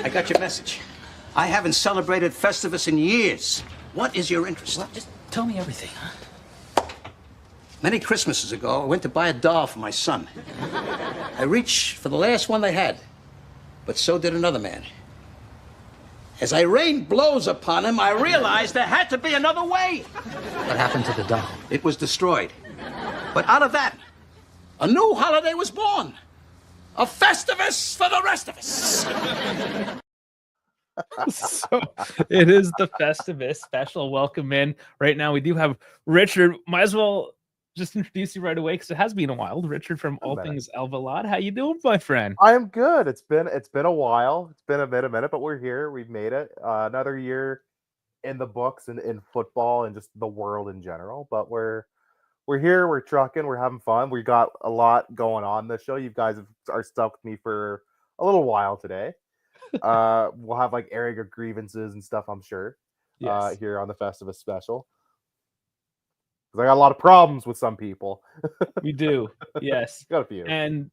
I got your message. I haven't celebrated Festivus in years. What is your interest? Well, just tell me everything, huh? Many Christmases ago, I went to buy a doll for my son. I reached for the last one they had, but so did another man. As I rained blows upon him, I realized there had to be another way. What happened to the doll? It was destroyed. But out of that, a new holiday was born. A Festivus for the rest of us. So it is the Festivus special. Welcome in. Right now, we do have Richard. Might as well just introduce you right away because it has been a while. Richard from All Things Alvalade. How you doing, my friend? I am good. It's been a while. It's been a minute, but we're here. We've made it. Another year in the books and in football and just the world in general. But we're here. We're trucking. We're having fun. We got a lot going on this show. You guys are stuck with me for a little while today. We'll have like airing of grievances and stuff, I'm sure. Yes. Here on the Festivus special. Because I got a lot of problems with some people. We do. Yes. Got a few. And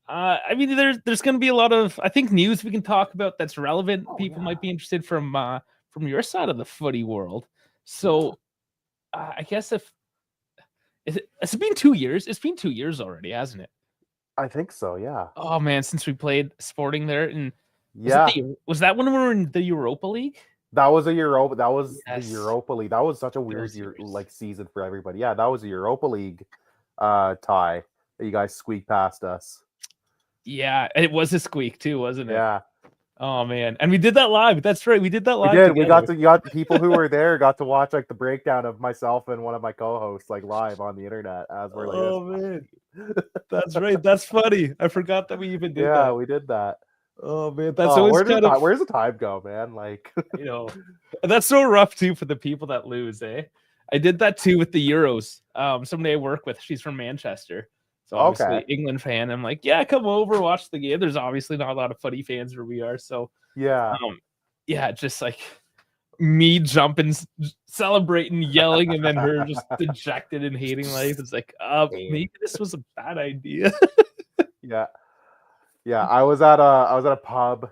I mean, there's going to be a lot of, I think, news we can talk about that's relevant. People might be interested from your side of the footy world. So I guess it's been 2 years. It's been 2 years already, hasn't it? I think so, yeah. Oh man, since we played Sporting there, and yeah, was that when we were in the Europa League? That was a Europa. That was the Europa League. That was such a weird season for everybody. Yeah, that was a Europa League tie that you guys squeaked past us. Yeah, it was a squeak too, wasn't it? Yeah. Oh man, and we did that live. That's right, we did that live. We did. You got people who were there got to watch like the breakdown of myself and one of my co-hosts like live on the internet as we're like. Oh man, that's right. That's funny. I forgot that we even did that. Yeah, we did that. Oh man, that's always where's the time go, man? Like, that's so rough too for the people that lose, eh? I did that too with the Euros. Somebody I work with, she's from Manchester, so obviously England fan. I'm like, yeah, come over, watch the game. There's obviously not a lot of footy fans where we are, so yeah, just like me jumping, celebrating, yelling, and then her just dejected and hating life. It's like, maybe this was a bad idea. Yeah, I was at a pub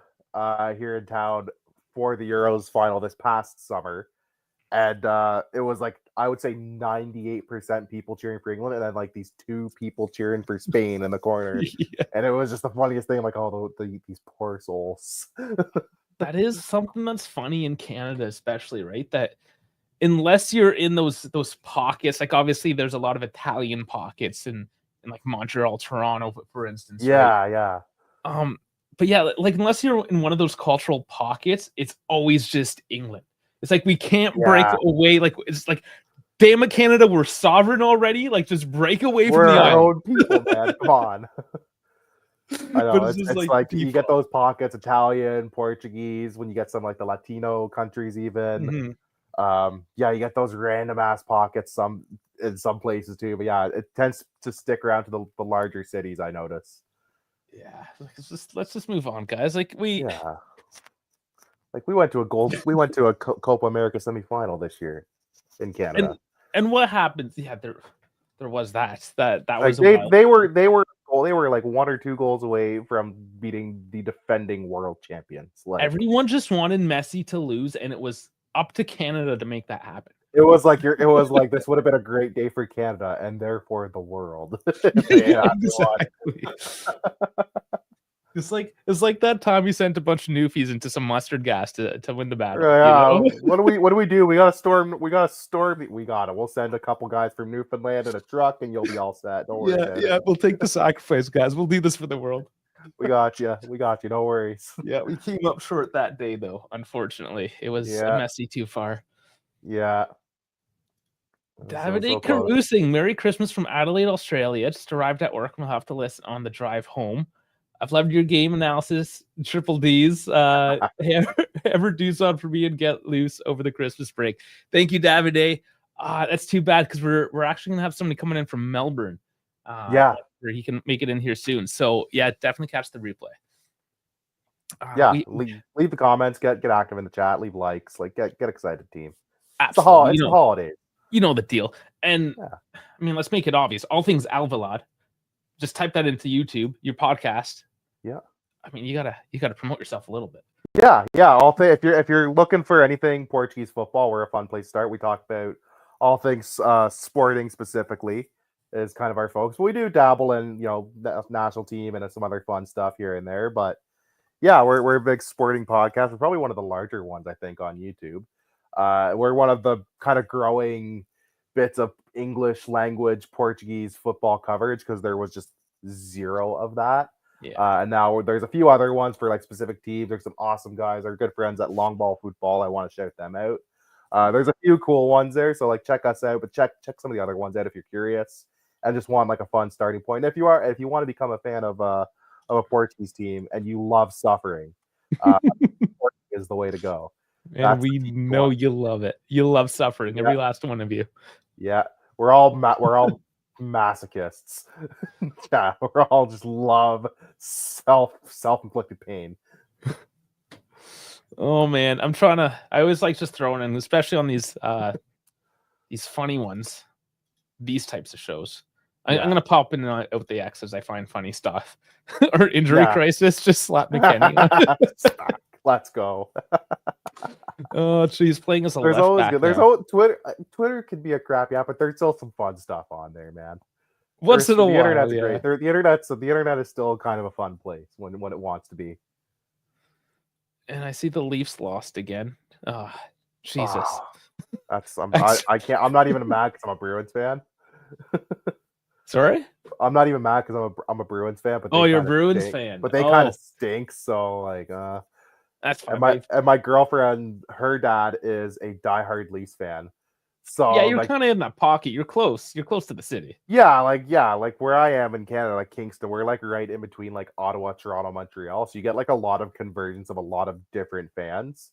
here in town for the Euros final this past summer, and it was like I would say 98% people cheering for England, and then like these two people cheering for Spain in the corner, and it was just the funniest thing. Like, these poor souls. That is something that's funny in Canada, especially, right? That unless you're in those pockets, like obviously there's a lot of Italian pockets in like Montreal, Toronto, for instance. Yeah, right? yeah. But yeah, like unless you're in one of those cultural pockets, it's always just England. It's like we can't break away. Like it's like, damn it, Canada, we're sovereign already. Like just break away from the our island. Own people, man. Come on. I know it's like you get those pockets, Italian, Portuguese. When you get some like the Latino countries, even you get those random ass pockets. In some places too, but yeah, it tends to stick around to the larger cities. I notice. Yeah, let's just move on, guys. Like we went to a Copa America semifinal this year in Canada. And what happens? Yeah, there was that was they were like 1 or 2 goals away from beating the defending world champions. Like, everyone just wanted Messi to lose, and it was up to Canada to make that happen. It was like this would have been a great day for Canada and therefore the world. Exactly. It's like that time we sent a bunch of newfies into some mustard gas to win the battle. What do we do? We gotta storm. We'll send a couple guys from Newfoundland in a truck, and you'll be all set. Don't worry. Yeah. We'll take the sacrifice, guys. We'll do this for the world. We got you. No worries. Yeah, we came up short that day, though. Unfortunately, it was messy too far. Yeah. Davide Caruthing, Merry Christmas from Adelaide, Australia. Just arrived at work and we'll have to listen on the drive home. I've loved your game analysis, Triple D's. Ever do something for me and get loose over the Christmas break. Thank you, Davide. That's too bad because we're actually gonna have somebody coming in from Melbourne. Where he can make it in here soon. So yeah, definitely catch the replay. Leave the comments, get active in the chat, leave likes, like get excited, team. Absolutely. It's the holidays. You know the deal. And I mean, let's make it obvious. All Things Alvalade. Just type that into YouTube, your podcast. Yeah. I mean, you gotta promote yourself a little bit. Yeah. If you're looking for anything Portuguese football, we're a fun place to start. We talk about all things sporting specifically is kind of our focus. We do dabble in national team and some other fun stuff here and there, but yeah, we're a big sporting podcast. We're probably one of the larger ones, I think, on YouTube. We're one of the kind of growing bits of English language Portuguese football coverage because there was just zero of that. Yeah. And now there's a few other ones for like specific teams. There's some awesome guys. Our good friends at Long Ball Football. I want to shout them out. There's a few cool ones there, so like check us out, but check some of the other ones out if you're curious and just want like a fun starting point. If you want to become a fan of a Portuguese team and you love suffering, is the way to go. And That's we know you love it. You love suffering, every last one of you. Yeah, we're all masochists. Yeah, we're all just love self-inflicted pain. Oh man, I always like just throwing in, especially on these funny ones, these types of shows. I'm gonna pop in and out the X as I find funny stuff. Or injury crisis, just slap McKenny. Let's go. Oh, she's playing us a There's left always back good. There's now. always Twitter. Twitter can be a crap app, but there's still some fun stuff on there, man. Once in a while, internet's yeah. great. The internet is still kind of a fun place when it wants to be. And I see the Leafs lost again. Oh, Jesus. I'm not even mad because I'm a Bruins fan. Sorry? I'm not even mad because I'm a Bruins fan. But you're a Bruins fan. But they kind of stink. So like, that's fine. And my girlfriend, her dad is a diehard Leafs fan. So yeah, you're kind of in that pocket. You're close. You're close to the city. Yeah, like where I am in Canada, like Kingston, we're like right in between like Ottawa, Toronto, Montreal. So you get like a lot of convergence of a lot of different fans.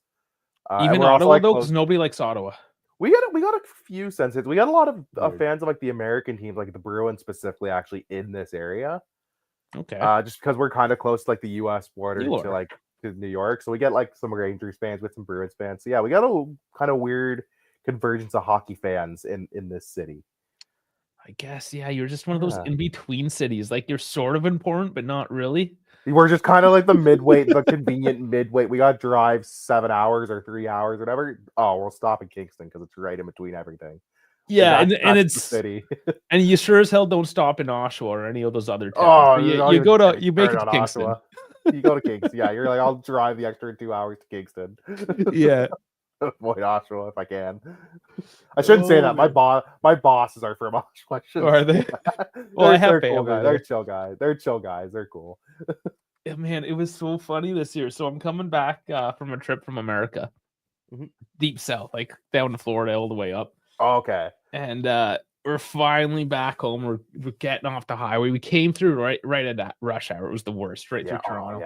Even Ottawa though, because nobody likes Ottawa. We got a few senses. We got a lot of fans of like the American teams, like the Bruins specifically, actually in this area. Okay. Just because we're kind of close to like the U.S. border to New York, so we get like some Rangers fans with some Bruins fans. So yeah, we got a kind of weird convergence of hockey fans in this city. I guess, yeah, you're just one of those in-between cities. Like you're sort of important, but not really. We're just kind of like the midweight, the convenient midweight. We got to drive 7 hours or 3 hours, whatever. Oh, we'll stop in Kingston because it's right in between everything. Yeah, and it's the city. And you sure as hell don't stop in Oshawa or any of those other towns. Oh, you make it to Kingston. Oshawa. You go to Kingston. Yeah, you're like, I'll drive the extra 2 hours to Kingston. Yeah. Avoid Oshawa if I can. I shouldn't say that. My bosses are from Oshawa. Are they? Well, I have cool guys. They're chill guys. They're cool. Yeah, man, it was so funny this year. So I'm coming back from a trip from America, deep south, like down to Florida all the way up. Oh, okay. And we're finally back home. We're getting off the highway. We came through right at that rush hour. It was the worst, through Toronto.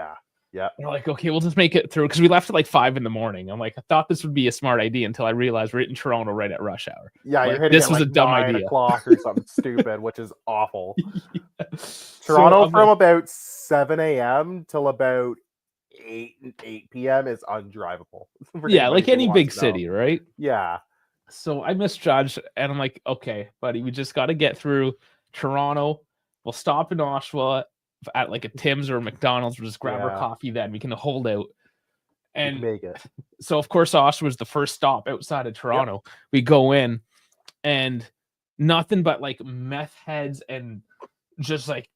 Yeah. And we're like, okay, we'll just make it through because we left at like 5 a.m. I'm like, I thought this would be a smart idea until I realized we're in Toronto right at rush hour. Yeah, like, you're hitting this was like a dumb 9 idea. o'clock or something stupid, which is awful. Toronto from about 7 a.m. till about 8 p.m. is undrivable. Yeah, like any big city, right? Yeah. So I misjudged, and I'm like, okay, buddy, we just got to get through Toronto. We'll stop in Oshawa at like a Tim's or a McDonald's. We'll just grab our coffee then. We can hold out. And make it. So, of course, Oshawa was the first stop outside of Toronto. Yep. We go in, and nothing but like meth heads and just like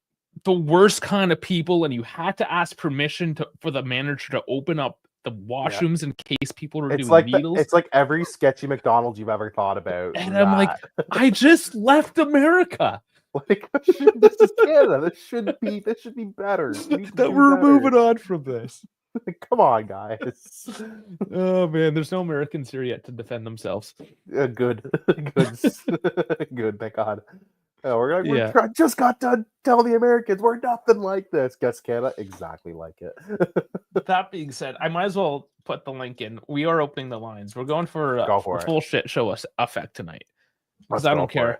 the worst kind of people. And you had to ask permission for the manager to open up the washrooms in case people were doing needles. It's like every sketchy McDonald's you've ever thought about. And I'm like, I just left America. Like, this is Canada. This should be better. That we're moving on from this. Come on, guys. Oh man, there's no Americans here yet to defend themselves. Good. Thank God. I just got done telling the Americans we're nothing like this. Guess Canada exactly like it. That being said, I might as well put the link in. We are opening the lines. We're going for a full shit show effect tonight because I don't care.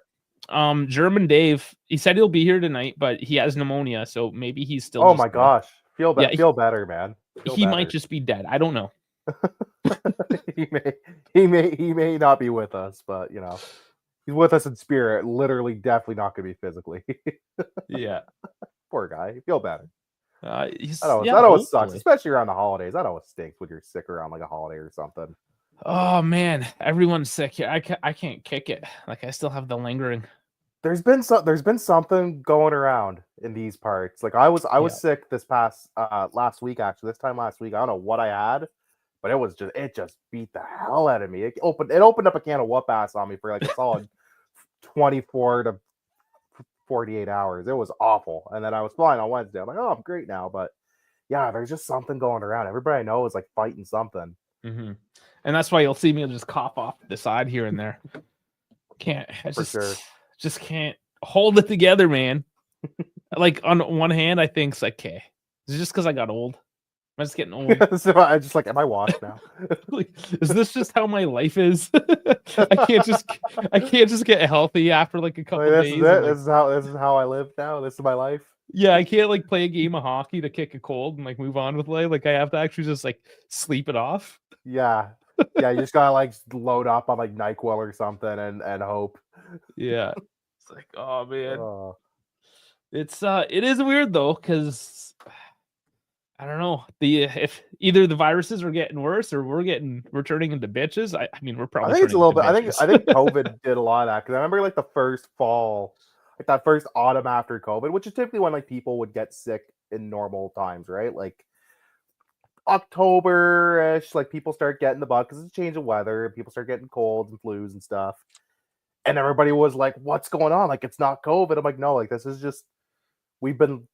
German Dave, he said he'll be here tonight, but he has pneumonia, so maybe he's still. Oh my gosh, feel better, man. He might just be dead. I don't know. he may not be with us, but you know, he's with us in spirit. Literally, definitely not going to be physically. Yeah, poor guy. Feel better. That yeah, always sucks, hopefully. especially around the holidays. That always stinks when you're sick around like a holiday or something. Oh man, everyone's sick here. I can't kick it. Like I still have the lingering. There's been something going around in these parts. Like I was Yeah. sick this past last week, actually. This time last week. I don't know what I had, but it just beat the hell out of me. It opened up a can of whoop ass on me for like a solid 24 to 48 hours. It was awful. And then I was fine on Wednesday. I'm like, oh, I'm great now. But yeah, there's just something going around. Everybody I know is like fighting something. Mm-hmm. And that's why you'll see me just cough off the side here and there. I just can't hold it together, man. Like on one hand, I think it's like, okay, is it just because I got old? Am I just getting old? So I just like, am I washed now? Like, is this just how my life is? I can't just get healthy after like a couple Like, days. This is it. Like, This is how I live now. This is my life. yeah, I can't like play a game of hockey to kick a cold and like move on with life. Like I have to actually just like sleep it off. Yeah. Yeah, you just gotta like load up on like NyQuil or something and hope. Yeah. It's like, oh man. Oh. It is weird though, because I don't know. If either the viruses are getting worse or we're turning into bitches. I mean we're probably I think it's a little bit. turning into I think bitches. COVID did a lot of that because I remember like the first fall, like that first autumn after COVID, which is typically when like people would get sick in normal times, right? Like October-ish, like people start getting the bug because it's a change of weather. People start getting colds and flus and stuff, and everybody was like, "What's going on? Like it's not COVID." I'm like, "No, like this is just we've been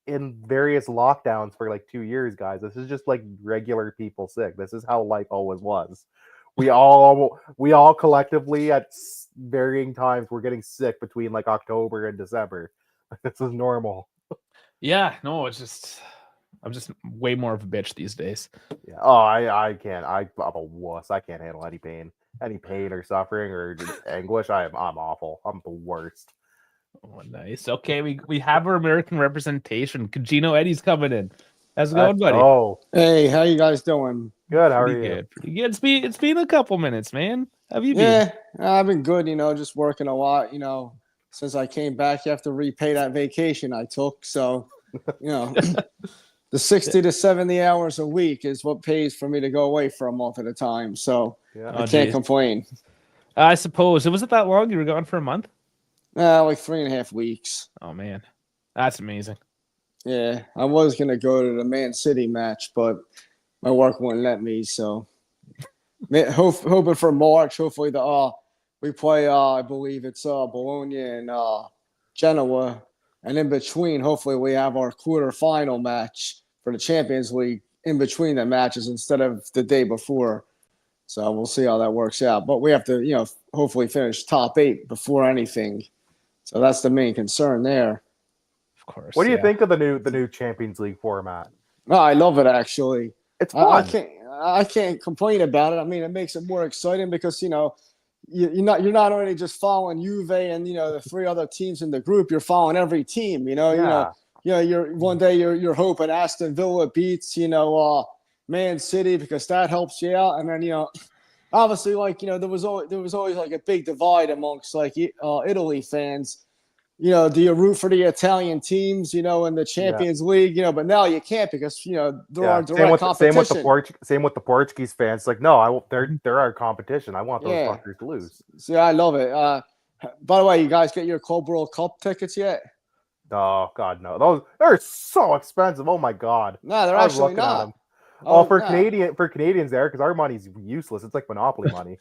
in various lockdowns for like 2 years, guys. This is just like regular people sick. This is how life always was. We all collectively at varying times were getting sick between like October and December. This is normal." Yeah, no, I'm just way more of a bitch these days. Yeah. Oh, I can't. I'm a wuss. I can't handle any pain or suffering or just anguish. I'm awful. I'm the worst. Oh, nice. Okay, we have our American representation. Kajino Eddie's coming in. How's it going, buddy? Oh, Hey, how you guys doing? good. How are Pretty you? good. Pretty good. It's been a couple minutes, man. How have you been? Yeah, I've been good, just working a lot, since I came back, you have to repay that vacation I took. So, the 60 to 70 hours a week is what pays for me to go away for a month at a time. So Yeah. I can't complain. I suppose. Was it that long? You were gone for a month? Like 3.5 weeks. Oh man. That's amazing. Yeah, I was going to go to the Man City match, but my work wouldn't let me. So hoping for March. Hopefully we play, I believe it's Bologna and Genoa. And in between, hopefully we have our quarterfinal match for the Champions League in between the matches instead of the day before. So we'll see how that works out. But we have to, hopefully finish top 8 before anything. So that's the main concern there. Of course. What do you think of the new Champions League format? Oh, I love it actually. It's fun. I can't complain about it. I mean, it makes it more exciting because you're not only just following Juve and the 3 other teams in the group. You're following every team. You're one day you're hoping Aston Villa beats Man City because that helps you out, and then obviously there was always like a big divide amongst like Italy fans. Do you root for the Italian teams, in the Champions League, but now you can't because, there are direct competition. Same with the Portuguese fans. Like, no, they're our competition. I want those fuckers to lose. See, I love it. By the way, you guys get your Club World Cup tickets yet? Oh, God, no. They're so expensive. Oh, my God. No, they're actually not. Canadians there, because our money's useless. It's like Monopoly money.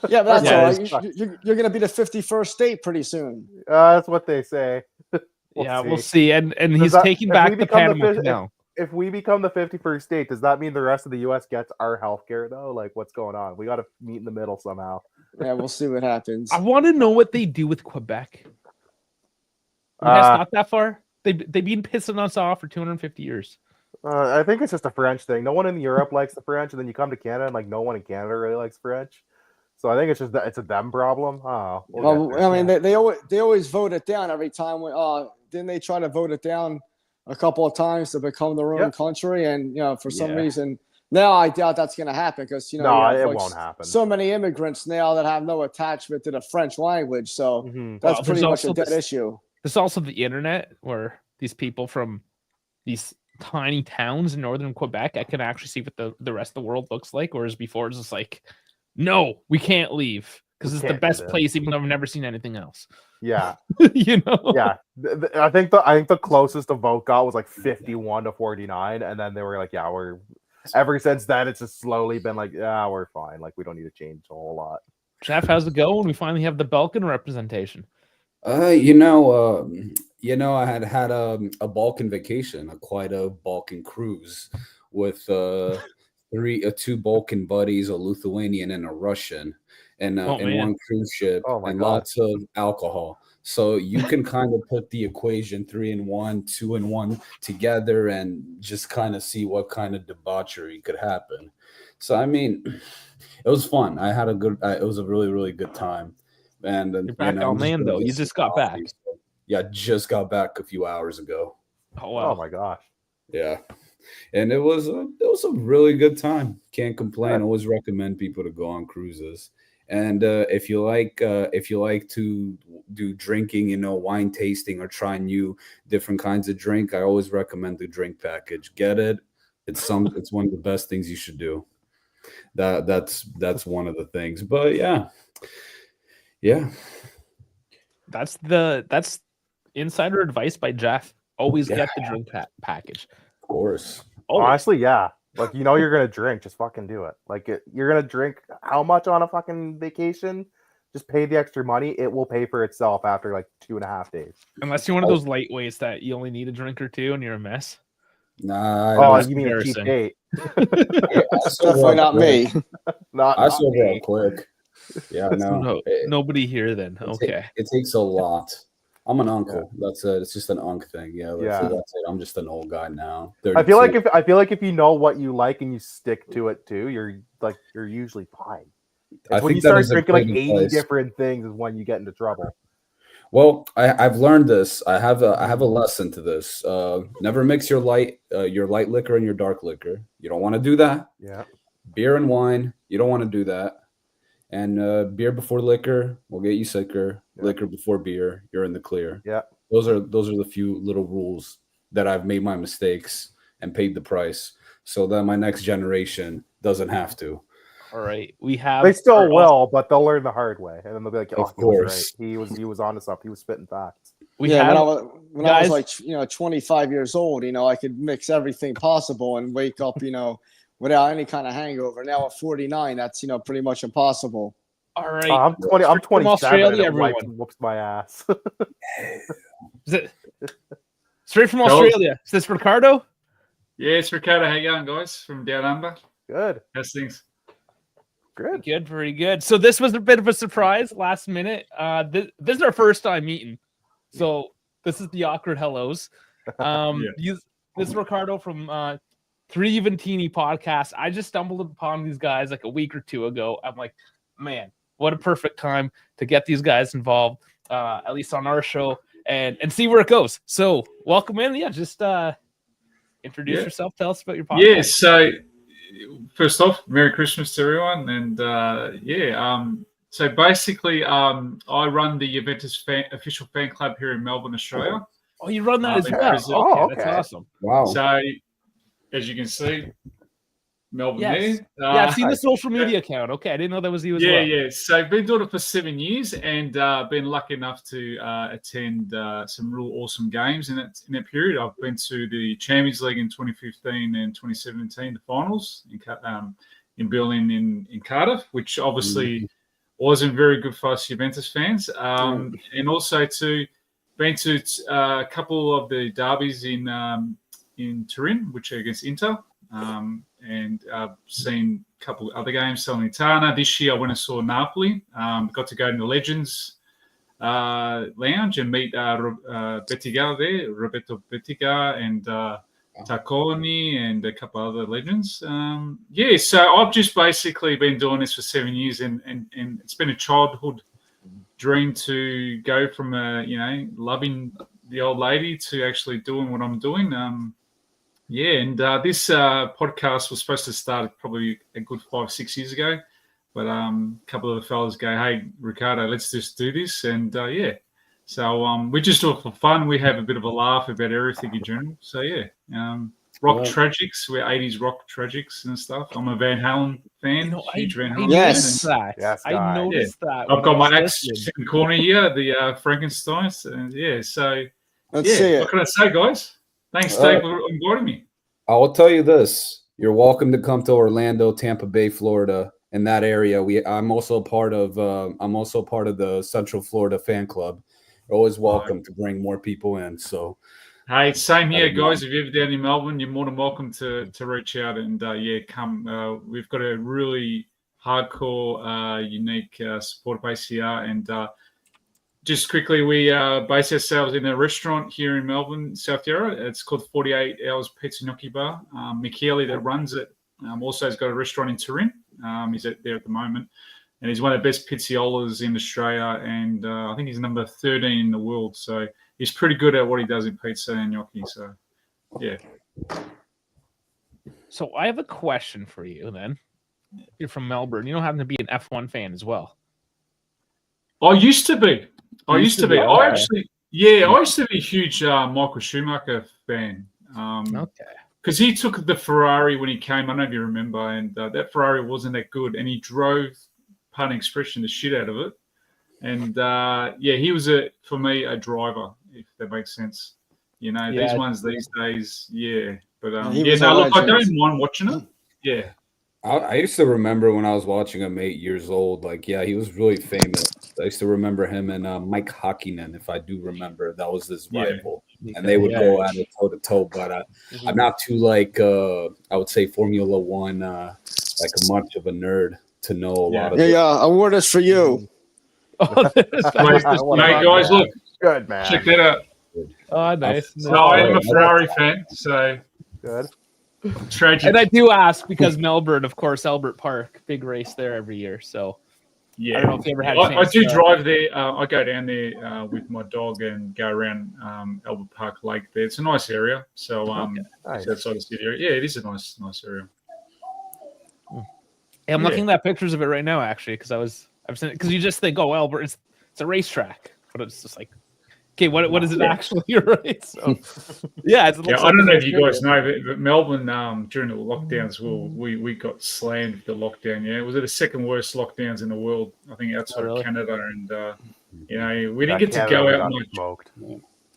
Yeah, but that's all right. You're going to be the 51st state pretty soon. That's what they say. We'll see. And he's taking back the Panama Canal. If we become the 51st state, does that mean the rest of the U.S. gets our healthcare, though? Like, what's going on? We got to meet in the middle somehow. Yeah, we'll see what happens. I want to know what they do with Quebec. That's not that far. They've been pissing us off for 250 years. I think it's just a French thing. No one in Europe likes the French, and then you come to Canada, and like no one in Canada really likes French. So I think it's just it's a them problem. Oh, they always vote it down every time. Didn't they try to vote it down a couple of times to become their own country? And for some reason now I doubt that's going to happen because it won't happen. So many immigrants now that have no attachment to the French language, so that's pretty much a dead issue. There's also the internet where these people from these tiny towns in northern Quebec, I can actually see what the rest of the world looks like. Whereas before, it's just like, no, we can't leave because We it's the can't do best this. place, even though I've never seen anything else. Yeah, You know? yeah. I think the closest the vote got was like 51 to 49, and then they were like, yeah, we're. Ever since then, it's just slowly been like, yeah, we're fine. Like we don't need to change a whole lot. Jeff, how's it going? We finally have the Balkan representation. You know, I had a Balkan vacation, quite a Balkan cruise with two Balkan buddies, a Lithuanian and a Russian, and man. one cruise ship, Oh my and God. lots of alcohol. So you can kind of put the equation 3-in-1, 2-in-1 together, and just kind of see what kind of debauchery could happen. So I mean, it was fun. I had a good. It was a really, really good time. And You're back on land, though. You just got back. Yeah, just got back a few hours ago. Oh wow! Oh my gosh! Yeah, and it was a really good time. Can't complain. Yeah. Always recommend people to go on cruises. And if you like to do drinking, wine tasting or try new different kinds of drink, I always recommend the drink package. Get it. It's one of the best things you should do. That's one of the things. But yeah. That's insider advice by Jeff. Always get the drink package. Of course. Honestly, yeah. Like you're gonna drink, just fucking do it. Like you're gonna drink how much on a fucking vacation? Just pay the extra money. It will pay for itself after like 2.5 days. Unless you're one of those lightweights that you only need a drink or two and you're a mess. Nah. You mean a cheap date? That's definitely not me. I sober up quick. Yeah, no. Nobody here then. Okay. It takes a lot. I'm an uncle. That's it. It's just an unk thing. Yeah, that's it. I'm just an old guy now. 32. I feel like if you know what you like and you stick to it too, you're usually fine. It's when you start drinking like 80 different things is when you get into trouble. Well, I've learned this. I have a lesson to this. Never mix your light liquor and your dark liquor. You don't want to do that. Yeah. Beer and wine. You don't want to do that. And beer before liquor will get you sicker. Yeah. Liquor before beer, you're in the clear. Yeah. Those are the few little rules that I've made my mistakes and paid the price so that my next generation doesn't have to. All right. They still will, but they'll learn the hard way. And then they'll be like, of course. He was onto something. He was spitting facts. When I was like 25 years old, I could mix everything possible and wake up, without any kind of hangover. Now at 49, that's pretty much impossible. All right. I'm 20. I'm 27. Australia, and wife whoops my ass. Is it straight from Australia? Is this Ricardo? Yeah, it's Ricardo. How you going, guys? From down under. Good. How's things? Good. Good. Very good. So this was a bit of a surprise last minute. This is our first time meeting, so this is the awkward hellos. This is Ricardo from. Three Ventini podcast. I just stumbled upon these guys like a week or two ago. I'm like, man, what a perfect time to get these guys involved, at least on our show, and see where it goes. So welcome in. Yeah, just introduce yourself. Tell us about your podcast. Yeah, so first off, Merry Christmas to everyone. And so basically I run the Juventus official fan club here in Melbourne, Australia. Oh, you run that as well? Okay. That's awesome. Wow. So as you can see, Melbourne there. I've seen the social media account. Okay, I didn't know that was you as well. Yeah. So I've been doing it for 7 years and been lucky enough to attend some real awesome games in that period. I've been to the Champions League in 2015 and 2017, the finals in Berlin in Cardiff, which obviously wasn't very good for us Juventus fans. And also been to a couple of the derbies in Turin, which are against Inter, and I've seen a couple of other games, Salernitana. This year I went and saw Napoli. Got to go in the Legends Lounge and meet Bettiga there, Roberto Bettiga and Tacconi and a couple other legends. So I've just basically been doing this for 7 years and it's been a childhood dream to go from loving the old lady to actually doing what I'm doing. This podcast was supposed to start probably a good 5-6 years ago, but a couple of the fellas go, "Hey, Ricardo, let's just do this." And So we just do it for fun. We have a bit of a laugh about everything in general. So yeah, rock tragics. We're 80s rock tragics and stuff. I'm a Van Halen fan. You know, Huge Van I Halen noticed fan. that. Yes, I guy. noticed that. I've when got I my was axe listening. in the corner here, the Frankensteins. And yeah, so Let's see what it. can I say, guys? Thanks, Dave, for inviting me. I will tell you this: you're welcome to come to Orlando, Tampa Bay, Florida, in that area. I'm also part of the Central Florida fan club. You're always welcome to bring more people in. So, hey, same here, guys. If you're ever down in Melbourne, you're more than welcome to reach out and come. We've got a really hardcore, unique supporter base here, and just quickly, we base ourselves in a restaurant here in Melbourne, South Yarra. It's called 48 Hours Pizza Gnocchi Bar. Michele that runs it also has got a restaurant in Turin. He's there at the moment. And he's one of the best pizziolas in Australia. And I think he's number 13 in the world. So he's pretty good at what he does in pizza and gnocchi. So, yeah. So I have a question for you then. You're from Melbourne. You don't happen to be an F1 fan as well. I used to be. I used to be. Okay. I used to be a huge Michael Schumacher fan. Okay. Because he took the Ferrari when he came. I don't know if you remember, and that Ferrari wasn't that good, and he drove, pardon expression, the shit out of it. And he was for me a driver, if that makes sense. You know, these ones these days, yeah. But look, I don't mind watching it. Yeah. I used to remember when I was watching him 8 years old. Like, yeah, he was really famous. I used to remember him and Mike Hakkinen, if I do remember. That was his rival. And they would go at it toe to toe. But I'm not too I would say Formula One, much of a nerd to know a lot of it. Yeah, award is for you. Hey, guys, look. Good, man. Check that out. Oh, nice. So I am a Ferrari fan, so good. Tragic. And I do ask because Melbourne, of course, Albert Park, big race there every year. So yeah, I don't know if you ever had a chance. I do drive there. I go down there with my dog and go around Albert Park Lake there. It's a nice area. So it's outside the city area. Yeah, it is a nice area. Hey, I'm looking at pictures of it right now, actually, because I've seen it because you just think, oh, Albert, it's a racetrack, but it's just like, okay, what is it actually? Right? So, I don't know if you guys know, but Melbourne during the lockdowns, we got slammed with the lockdown. Yeah, was it the second worst lockdowns in the world? I think outside of Canada, and we didn't get to go out much. Smoked.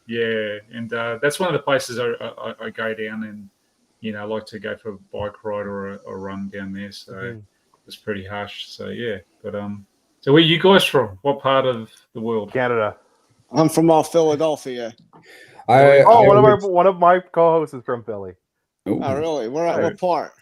Yeah, and that's one of the places I go down and I like to go for a bike ride or a run down there. So it's pretty harsh. So yeah, but so where are you guys from? What part of the world? Canada. I'm from Philadelphia. One of my co-hosts is from Philly. Ooh. Oh, really? We're at what part?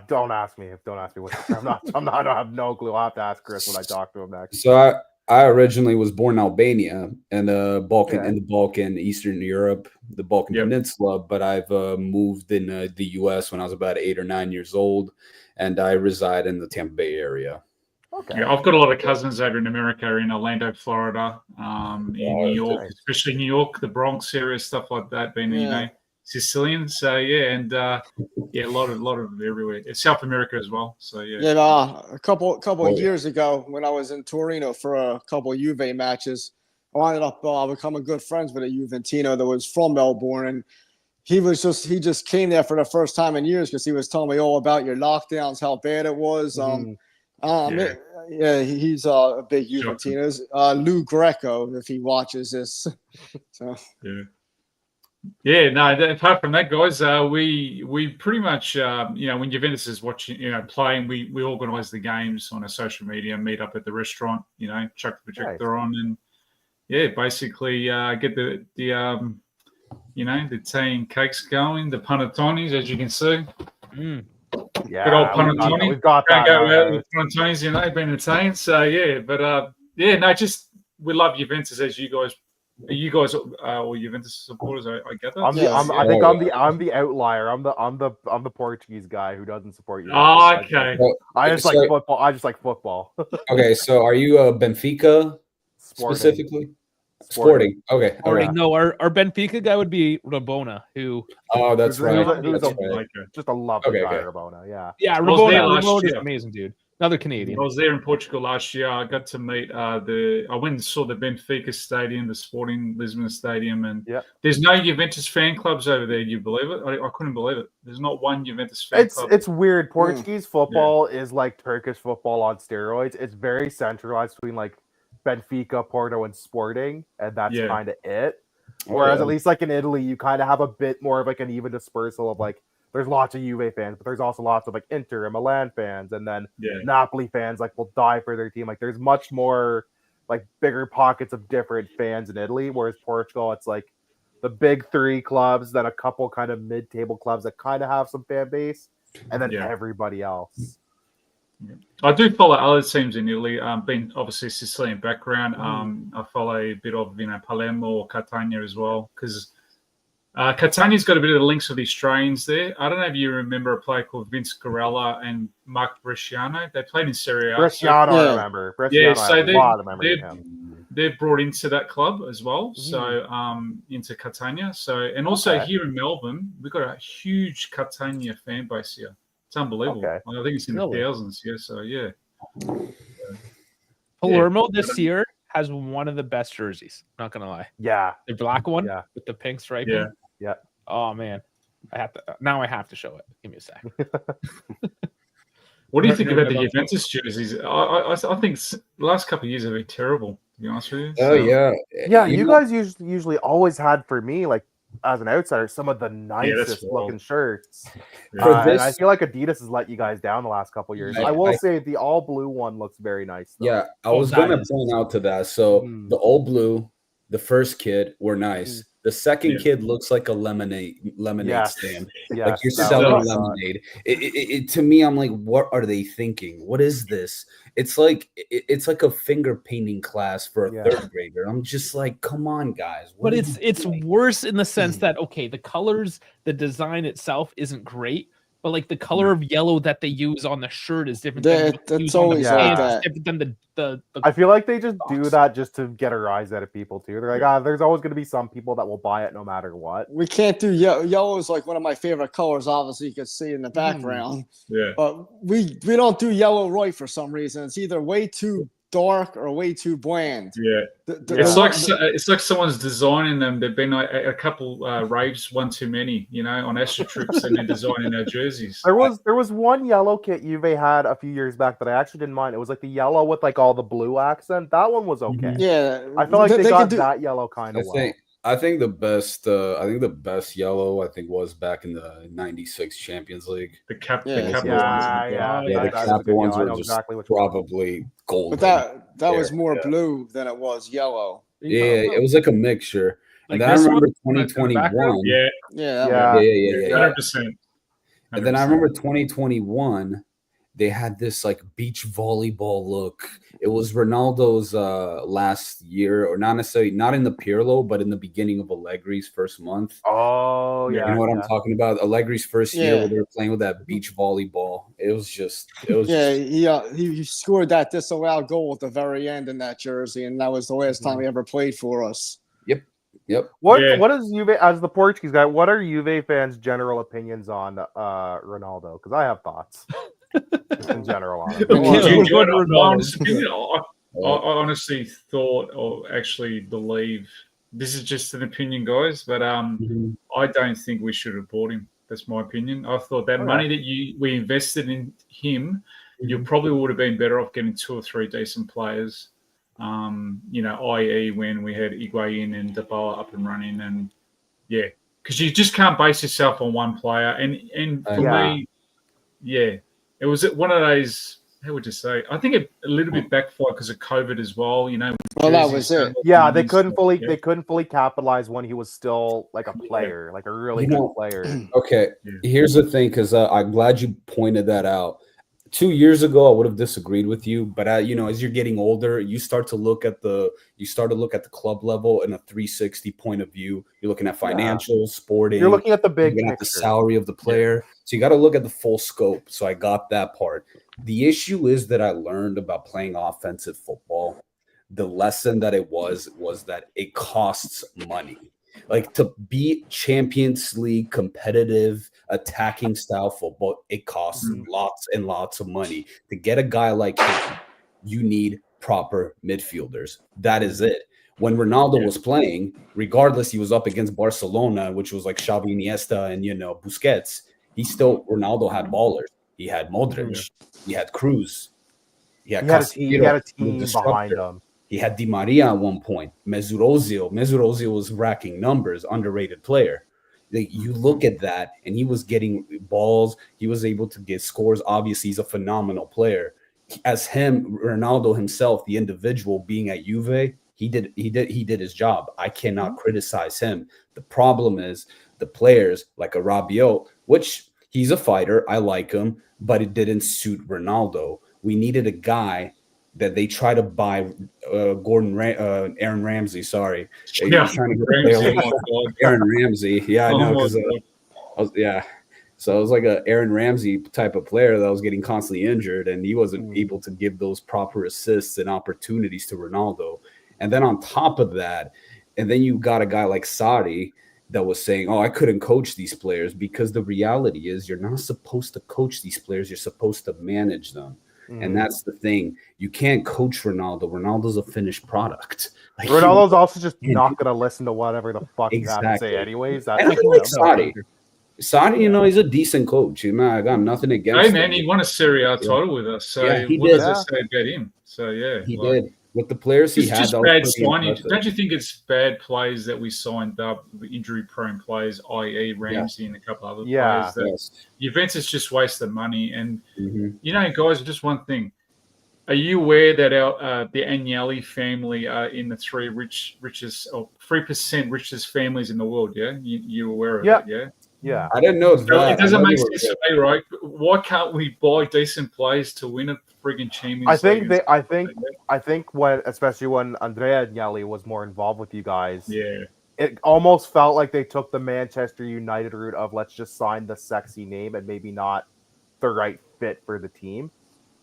Don't ask me. Don't ask me what. I don't have no clue. I'll have to ask Chris when I talk to him next. So I originally was born in Albania and Balkan, Eastern Europe, the Balkan Peninsula. But I've moved in the U.S. when I was about 8 or 9 years old, and I reside in the Tampa Bay area. Okay. Yeah, I've got a lot of cousins over in America, in Orlando, Florida, in New York, especially New York, the Bronx area, stuff like that. Being Sicilian, so a lot of everywhere. It's South America as well. So a couple of years ago, when I was in Torino for a couple of Juve matches, I ended up becoming good friends with a Juventino that was from Melbourne, and he just came there for the first time in years because he was telling me all about your lockdowns, how bad it was. He's a big Juventino. Lou Greco, if he watches this. So. Apart from that, guys, we pretty much, when Juventus is watching, playing, we organise the games on our social media, meet up at the restaurant, chuck the projector on, and basically get the Italian cakes going, the panettones, as you can see. Yeah, good old panettone. We've got that. Go out with panettones, being Italian. So we love Juventus, as you guys. Are you guys all Juventus supporters? I get that. I think I'm the outlier. I'm the Portuguese guy who doesn't support you. Okay. I just like football. I just like football. Okay, so are you a Benfica specifically? Sporting. Okay. Sporting. No, our Benfica guy would be Rabona, who. Oh, that's right. Who's just a lovely guy, Rabona. Yeah. Yeah, Rabona is amazing, dude. Another Canadian. I was there in Portugal last year. I got to meet I went and saw the Benfica Stadium, the Sporting Lisbon Stadium, and there's no Juventus fan clubs over there. You believe it? I couldn't believe it. There's not one Juventus fan club. It's weird. Portuguese football is like Turkish football on steroids. It's very centralized between like Benfica, Porto, and Sporting, and that's kind of it. Whereas at least like in Italy, you kind of have a bit more of like an even dispersal of like there's lots of Juve fans, but there's also lots of like Inter and Milan fans, and then Napoli fans like will die for their team. Like there's much more like bigger pockets of different fans in Italy, whereas Portugal, it's like the big three clubs, then a couple kind of mid-table clubs that kind of have some fan base, and then everybody else. I do follow other teams in Italy. Being obviously Sicilian background, I follow a bit of Palermo or Catania as well, because Catania's got a bit of the links with the Australians there. I don't know if you remember a player called Vince Corella and Mark Bresciano. They played in Serie A. Bresciano, I remember. Bresciano, so I have a lot of memory of him. They're brought into that club as well, so into Catania. So, and also here in Melbourne, we've got a huge Catania fan base here. It's unbelievable. I think it's in the thousands. Palermo this year has one of the best jerseys. Not gonna lie. Yeah, the black one with the pink stripe. Yeah. Oh man, I have to show it. Give me a sec. What do you think about the Juventus jerseys? I think the last couple of years have been terrible. To be honest with you. Oh yeah. You guys usually always had, for me, like as an outsider, some of the nicest looking shirts. And I feel like Adidas has let you guys down the last couple of years. I will say the all blue one looks very nice, though. Yeah, I was going to point out to that. So the all blue, the first kid were nice. The second kid looks like a lemonade stand. Like you're selling lemonade. It to me, I'm like, what are they thinking? What is this? It's like a finger painting class for a third grader. I'm just like, come on, guys. But it's worse in the sense that the colors, the design itself isn't great. But like the color of yellow that they use on the shirt is different. That's always like that. Different than the I feel like they just do that just to get a rise out of people too. They're like, there's always going to be some people that will buy it no matter what. We can't do yellow. Yellow is like one of my favorite colors. Obviously, you can see in the background. But we don't do yellow right for some reason. It's either way too dark or way too bland. It's like someone's designing them. There've been a couple raves, one too many, on Astro Trips, and they're designing their jerseys. There was one yellow kit Juve had a few years back that I actually didn't mind. It was like the yellow with like all the blue accent. That one was okay. Yeah, I feel like they got that yellow kind of well. I think the best yellow was back in the '96 Champions League. The cap ones. The cap ones were just probably gold. But that was more blue than it was yellow. Yeah, it was like a mixture. And then I remember 2021. 100%. And then I remember 2021. They had this like beach volleyball look. It was Ronaldo's last year, or not necessarily, not in the Pirlo, but in the beginning of Allegri's first month. Oh, yeah. You know what I'm talking about? Allegri's first year where they were playing with that beach volleyball. He scored that disallowed goal at the very end in that jersey, and that was the last time he ever played for us. Yep. What is Juve, as the Portuguese guy, what are Juve fans' general opinions on Ronaldo? Because I have thoughts. In general, on it. I honestly thought, or actually believe, this is just an opinion, guys, but I don't think we should have bought him. That's my opinion. I thought that money that we invested in him, you probably would have been better off getting 2 or 3 decent players. I.e. when we had Higuain and Dybala up and running, and because you just can't base yourself on one player. And for me, it was one of those. How would you say? I think a little bit backfired because of COVID as well. Well, that was it. Yeah, they couldn't fully capitalize when he was still like a player, like a really good player. Okay, here's the thing, because I'm glad you pointed that out. 2 years ago, I would have disagreed with you, but as you're getting older, you start to look at the club level in a 360 point of view. You're looking at financials, sporting. You're looking at the big picture. At the salary of the player. So you got to look at the full scope. So I got that part. The issue is that I learned about playing offensive football. The lesson that it was that it costs money. Like to be Champions League competitive attacking style football, it costs lots and lots of money. To get a guy like him, you need proper midfielders. That is it. When Ronaldo was playing, regardless, he was up against Barcelona, which was like Xavi, Iniesta, and Busquets. Ronaldo had ballers. He had Modric. He had Cruz. He had a team behind him. He had Di Maria at one point. Mesut Ozil was racking numbers, underrated player. Like, you look at that, and he was getting balls. He was able to get scores. Obviously, he's a phenomenal player. As Ronaldo himself, the individual being at Juve, he did his job. I cannot criticize him. The problem is the players like a Rabiot, which he's a fighter. I like him, but it didn't suit Ronaldo. We needed a guy that they try to buy Aaron Ramsey. Sorry, Yeah, Aaron Ramsey. Yeah, I know because So it was like a Aaron Ramsey type of player that was getting constantly injured, and he wasn't able to give those proper assists and opportunities to Ronaldo. And then on top of that, and then you got a guy like Sarri that was saying, "Oh, I couldn't coach these players," because the reality is you're not supposed to coach these players. You're supposed to manage them. And that's the thing. You can't coach Ronaldo. Ronaldo's a finished product. Like, Ronaldo's also just not going to listen to whatever the fuck you have to say anyways. That's and I like Sarri. Sarri, he's a decent coach. I got nothing against him. Hey, man, he won a Serie A title with us. So he what did. does it say about him? So, yeah. He did. With the players he had, just bad signing. Don't you think it's bad players that we signed up, injury-prone players, i.e. Ramsey and a couple other players? That Juventus just wasted money. And, guys, just one thing. Are you aware that the Agnelli family are in the 3% richest families in the world, yeah? You're aware of that, yeah? Yeah. I didn't know that. It doesn't make sense to me, right? Why can't we buy decent players to win a friggin' Champions League? I think especially when Andrea Agnelli was more involved with you guys, yeah, it almost felt like they took the Manchester United route of let's just sign the sexy name and maybe not the right fit for the team.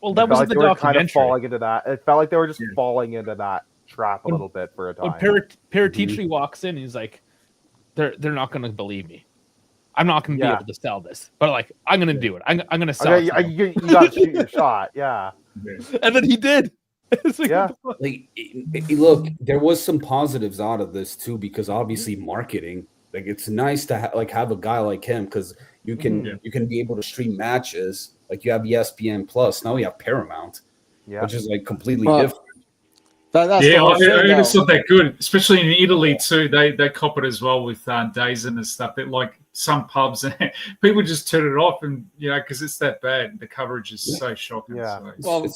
Well, that was the documentary. Kind of falling into that. It felt like they were just falling into that trap a little bit for a time. When Paratici walks in, he's like, "They're not going to believe me. I'm not going to be able to sell this, but I'm going to do it. I'm going to sell it. You got to shoot your shot, yeah." And then he did. Look, there was some positives out of this too, because obviously marketing. Like, it's nice to have a guy like him because you can be able to stream matches. Like, you have ESPN Plus. Now we have Paramount, which is like completely different. It's not that good, especially in Italy too. They cop it as well with days and stuff. That like some pubs, people just turn it off, and because it's that bad. The coverage is so shocking. Yeah. So.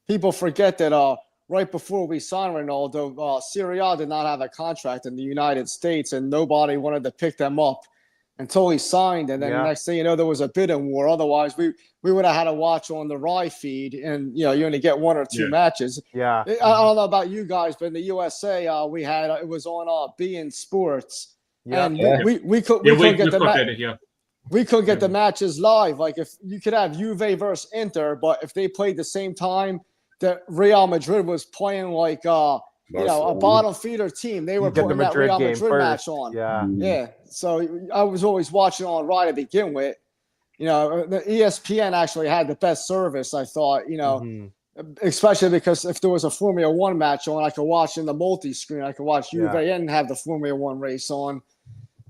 People forget that right before we signed Ronaldo, Serie A did not have a contract in the United States, and nobody wanted to pick them up until he signed. And then next thing you know, there was a bidding war. Otherwise, we would have had to watch on the Rai feed, and you only get one or two matches. Yeah, I don't know about you guys, but in the USA, we had it was on beIN Sports, and we couldn't get the we couldn't get the matches live. Like, if you could have Juve versus Inter, but if they played the same time that Real Madrid was playing, like a bottom feeder team, they were putting that Real Madrid match on. Yeah. So I was always watching on Rai to begin with. The ESPN actually had the best service, I thought. Especially because if there was a Formula One match on, I could watch in the multi-screen. I could watch Juve and have the Formula One race on.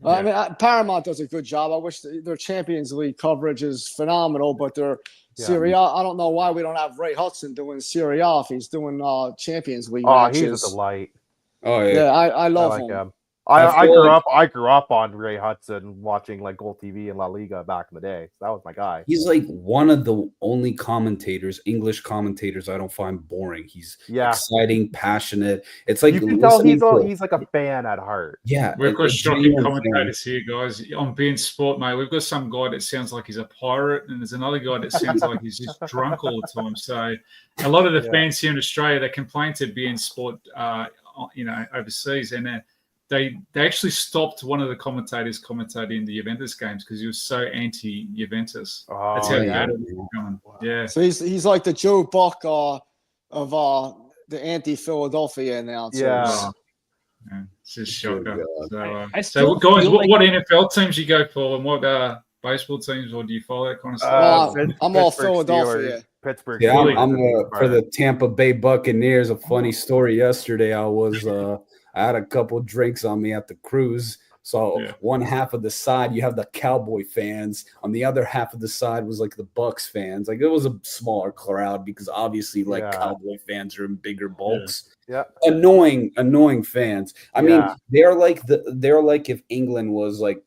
I mean, Paramount does a good job. I wish their Champions League coverage is phenomenal, but their Serie A, I don't know why we don't have Ray Hudson doing Serie A if he's doing Champions League matches. He's a delight. Oh yeah, I love him. I grew up on Ray Hudson watching like Goal TV and La Liga back in the day. So that was my guy. He's like one of the only English commentators I don't find boring. He's exciting, passionate. It's like you can tell he's like a fan at heart. Yeah, we've got shocking commentators here, guys. On beIN Sport, mate, we've got some guy that sounds like he's a pirate, and there's another guy that sounds like he's just drunk all the time. So a lot of the fans here in Australia, they complain to beIN Sport, overseas, and They actually stopped one of the commentators commentating the Juventus games because he was so anti-Juventus. That's how bad it was going. Yeah. So he's like the Joe Buck of the anti-Philadelphia announcers. Yeah. Yeah, it's just Good shocker. God. So, I so still guys, feel what NFL teams you go for, and what baseball teams, or do you follow that kind of stuff? Well, I'm all Pittsburgh Philadelphia. Steelers, Pittsburgh Yeah, Steelers. I'm to be for the fair. Tampa Bay Buccaneers. A funny story yesterday. I had a couple drinks on me at the cruise. So Yeah. one half of the side, you have the Cowboy fans. On the other half of the side was like the Bucks fans. Like it was a smaller crowd because obviously like Yeah. Cowboy fans are in bigger bulks. Yeah. Annoying fans. I mean, Yeah. they're like if England was like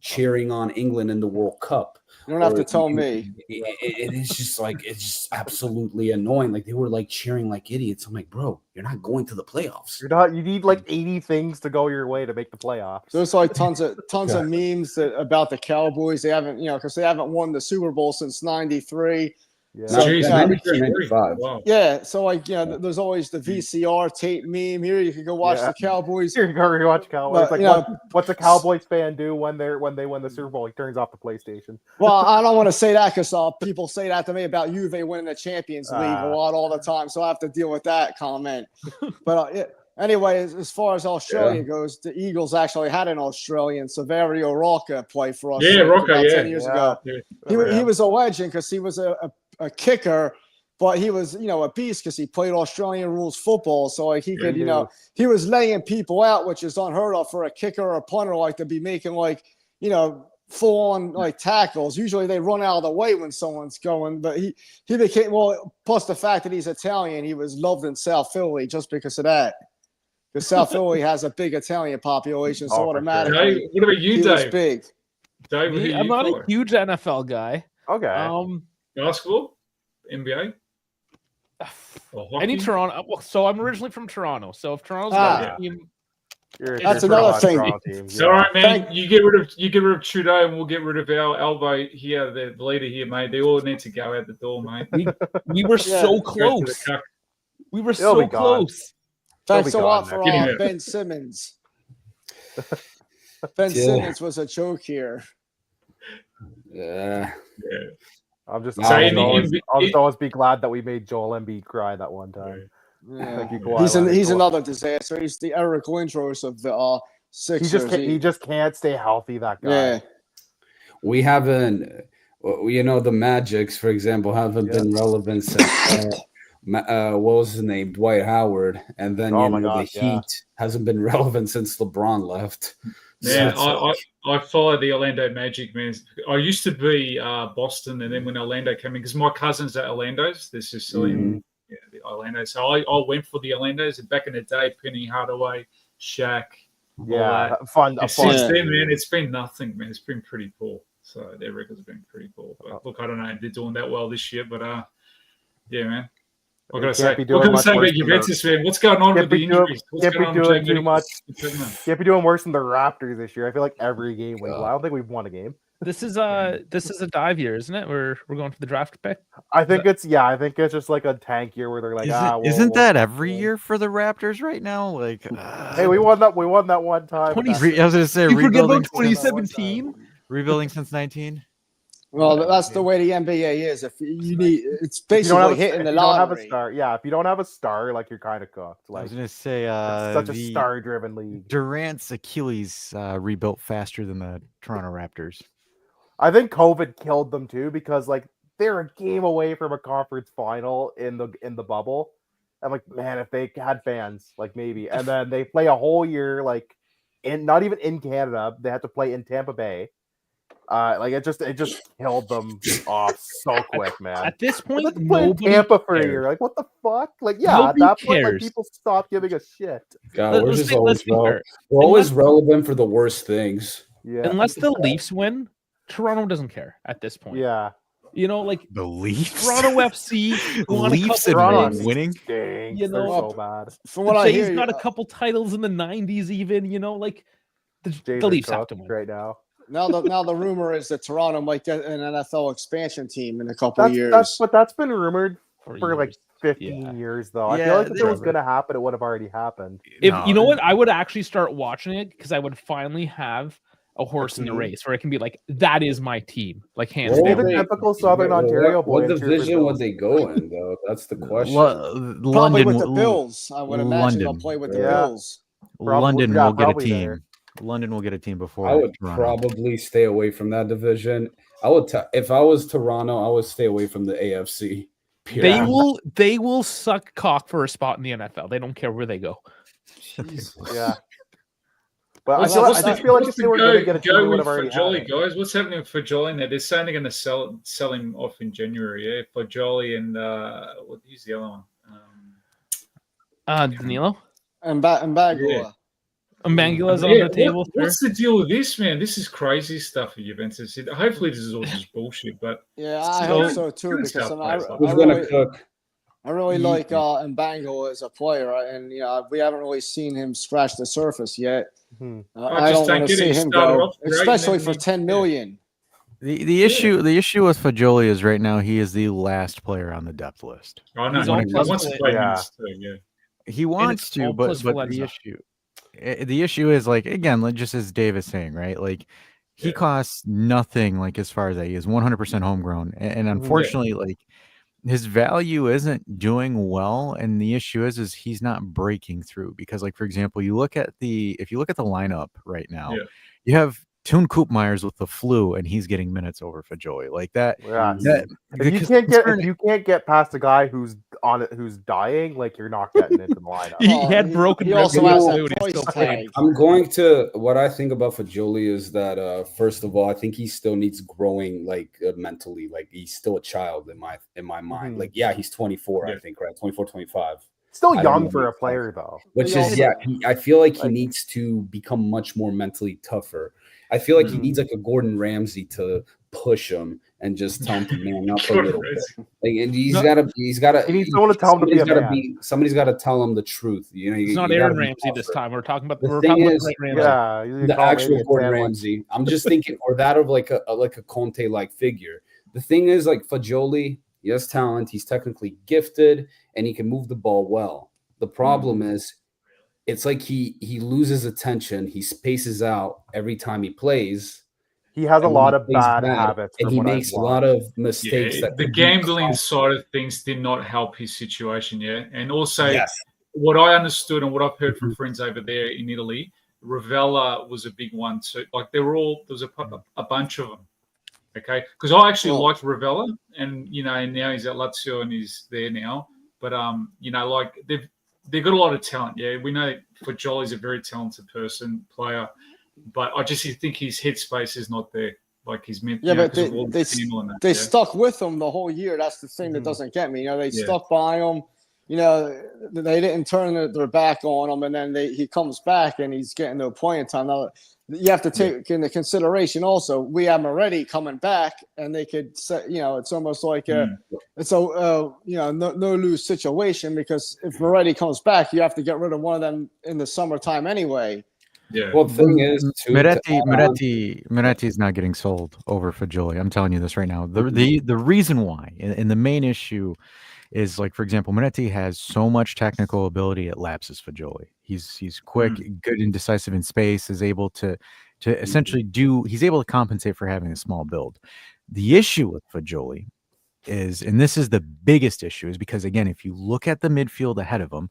cheering on England in the World Cup. You don't have Or to tell me. it is just like it's just absolutely annoying. Like they were like cheering like idiots. I'm like, bro, you're not going to the playoffs. You're not. You need like 80 things to go your way to make the playoffs. There's like tons of memes about the Cowboys. They haven't, because they haven't won the Super Bowl since '93. Yeah. So, Jeez, yeah, 93, 95. Wow. Yeah, so like there's always the VCR tape meme. Here you can go watch Yeah. the Cowboys. You're going to watch Cowboys. But, Like, what's a Cowboys fan do when they win the Super Bowl? He turns off the PlayStation. Well, I don't want to say that because people say that to me about Juve winning the Champions League a lot all the time, so I have to deal with that comment. But anyway, as far as Australia goes, the Eagles actually had an Australian, Saverio Rocca, play for us. Yeah, Rocca, about yeah. 10 years ago. Yeah. He was a legend because he was a kicker. But he was, a beast because he played Australian rules football. So like he could, he was laying people out, which is unheard of for a kicker or a punter, like to be making full on like tackles. Usually they run out of the way when someone's going, but he became, plus the fact that he's Italian, he was loved in South Philly just because of that. Because South Philly has a big Italian population, so automatically Hey, what about you, he was Dave? big. Dave, who I'm you not follow? a huge NFL guy. Okay. Basketball, NBA. Any Toronto. So I'm originally from Toronto. So if Toronto's got a team, That's another thing. It's all right, man. You get rid of Trudeau, and we'll get rid of our elbow here, the leader here, mate. They all need to go out the door, mate. we were so close. We were so close. Thanks a lot for Ben Simmons. Ben Simmons was a joke here. Yeah. I'll just So always be glad that we made Joel Embiid cry that one time. Yeah. Thank you, He's another disaster. He's the Eric Lindros of the Sixers. He just can't stay healthy, that guy. Yeah. We haven't, the Magics, for example, haven't been relevant since what was his name, Dwight Howard, and then the Heat hasn't been relevant since LeBron left. Yeah, I follow the Orlando Magic, man. I used to be Boston, and then when Orlando came in, because my cousins are Orlando's, they're Sicilian, the Orlando. So I went for the Orlando's, and back in the day, Penny Hardaway, Shaq. Fun. Since then, man, it's been nothing, man. It's been pretty poor. So their records have been pretty poor. But look, I don't know if they're doing that well this year, but yeah, man. What can I say? What can I say about Juventus, man? What's going on with the injuries? Can't be doing too much. Can't be doing worse than the Raptors this year. I feel like every game I don't think we've won a game. This is a dive year, isn't it? We're going for the draft pick. I think it's just like a tank year where they're like, isn't that every year for the Raptors right now? Like, hey, we won that one time. 20, I was gonna say you forget rebuilding about 2017. Rebuilding since 19. Well, that's the way the NBA is. If you need, it's basically hitting the lottery. If you don't have a star, like you're kind of cooked. Like I was gonna say, it's such a star-driven league. Durant's Achilles rebuilt faster than the Toronto Raptors. I think COVID killed them too because like they're a game away from a conference final in the bubble. And like, man, if they had fans, like maybe, and then they play a whole year like not even in Canada, they had to play in Tampa Bay. Like it just killed them off so quick, man. At this point, nobody Tampa for a year. Like what the fuck? Like at that point, like people stop giving a shit. God, we're always relevant for the worst things. Yeah. Unless the Leafs win, Toronto doesn't care at this point. Yeah. Like the Leafs, Toronto FC, Leafs and winning. Dang, so bad. From what I hear, he's got a couple titles in the '90s, even. Like the Leafs have to win right now. Now the rumor is that Toronto might get an NFL expansion team in a couple of years. But that's been rumored for like 15 years, though. I feel like if it was going to happen, it would have already happened. You know what? I would actually start watching it because I would finally have a horse in the race where it can be like, that is my team. Like, hands down. Even typical Southern Ontario boys. What division would they go in, though? That's the question. Probably with the Bills. I would imagine they'll play with the Bills. London yeah, will get a probably team. there. London will get a team before I would Toronto. probably stay away from that division. I would if I was Toronto, I would stay away from the AFC. They will suck cock for a spot in the NFL. They don't care where they go. Yeah. But I What's just feel like if they were going to get a team, they would have already had Fajoli, it. guys. What's happening with Fajoli now? They're saying they're going to sell him off in January. Yeah, Fajoli and who's the other one? Danilo And Bagua. Yeah. Mangula's on the table. What's the deal with this, man? This is crazy stuff for Juventus. Hopefully, this is all just bullshit. But yeah, I hope so too, because I really like Mbangula as a player, and we haven't really seen him scratch the surface yet. I don't want to see him go, especially for $10 million. The issue with Fajoli is right now he is the last player on the depth list. Oh no, he wants to play minutes too. Yeah, he wants to, but the issue is, like, again, just as Dave is saying, right? Like, he costs nothing, like, as far as that. He is 100% homegrown, and unfortunately, like, his value isn't doing well, and the issue is he's not breaking through, because, like, for example, if you look at the lineup right now, you have Toon Koopmeyers with the flu, and he's getting minutes over Fajoli like that. Yeah. If you can't get past a guy who's dying, like, you're not getting into the lineup. He had broken. He also has that price tag. I'm going to what I think about Fajoli is that first of all, I think he still needs growing, like, mentally. Like, he's still a child in my mind. Like, yeah, he's 24, I think, right? 24, 25. Still young for a player, though. Which is, I feel like he needs to become much more mentally tougher. I feel like he needs, like, a Gordon Ramsay to push him and just tell him to man up a little bit. Like, and he's got to. He needs someone to tell him to be a man. Somebody's got to tell him the truth. It's not Aaron Ramsey this time. We're talking about the actual Gordon Ramsay. I'm just thinking, or that of like a Conte-like figure. The thing is, like, Fajoli, he has talent. He's technically gifted, and he can move the ball well. The problem is, it's like he loses attention. He spaces out every time he plays. He has a lot of bad habits, and he makes a lot of mistakes. Yeah, the gambling side of things did not help his situation. Yeah, and also what I understood and what I've heard from friends over there in Italy, Ravella was a big one too. Like, there was a bunch of them. Okay, because I actually liked Ravella, and now he's at Lazio and he's there now. But like, they've got a lot of talent. Yeah, we know Fajoli's a very talented player, but I just think his headspace is not there. Like, he's meant. Yeah, but they stuck with him the whole year. That's the thing that doesn't get me. They stuck by him. They didn't turn their back on him, and then he comes back and he's getting to a point in time. Now, you have to take into consideration also, we have Moretti coming back, and they could say, it's almost like it's a no lose situation, because if Moretti comes back, you have to get rid of one of them in the summertime anyway. Yeah. Well, the thing is, Moretti's not getting sold over Fajoli. I'm telling you this right now. The reason why, and the main issue is, like, for example, Moretti has so much technical ability, it lapses Fajoli. He's quick, good and decisive in space, is able to essentially he's able to compensate for having a small build. The issue with Fajoli is, and this is the biggest issue, is because, again, if you look at the midfield ahead of him,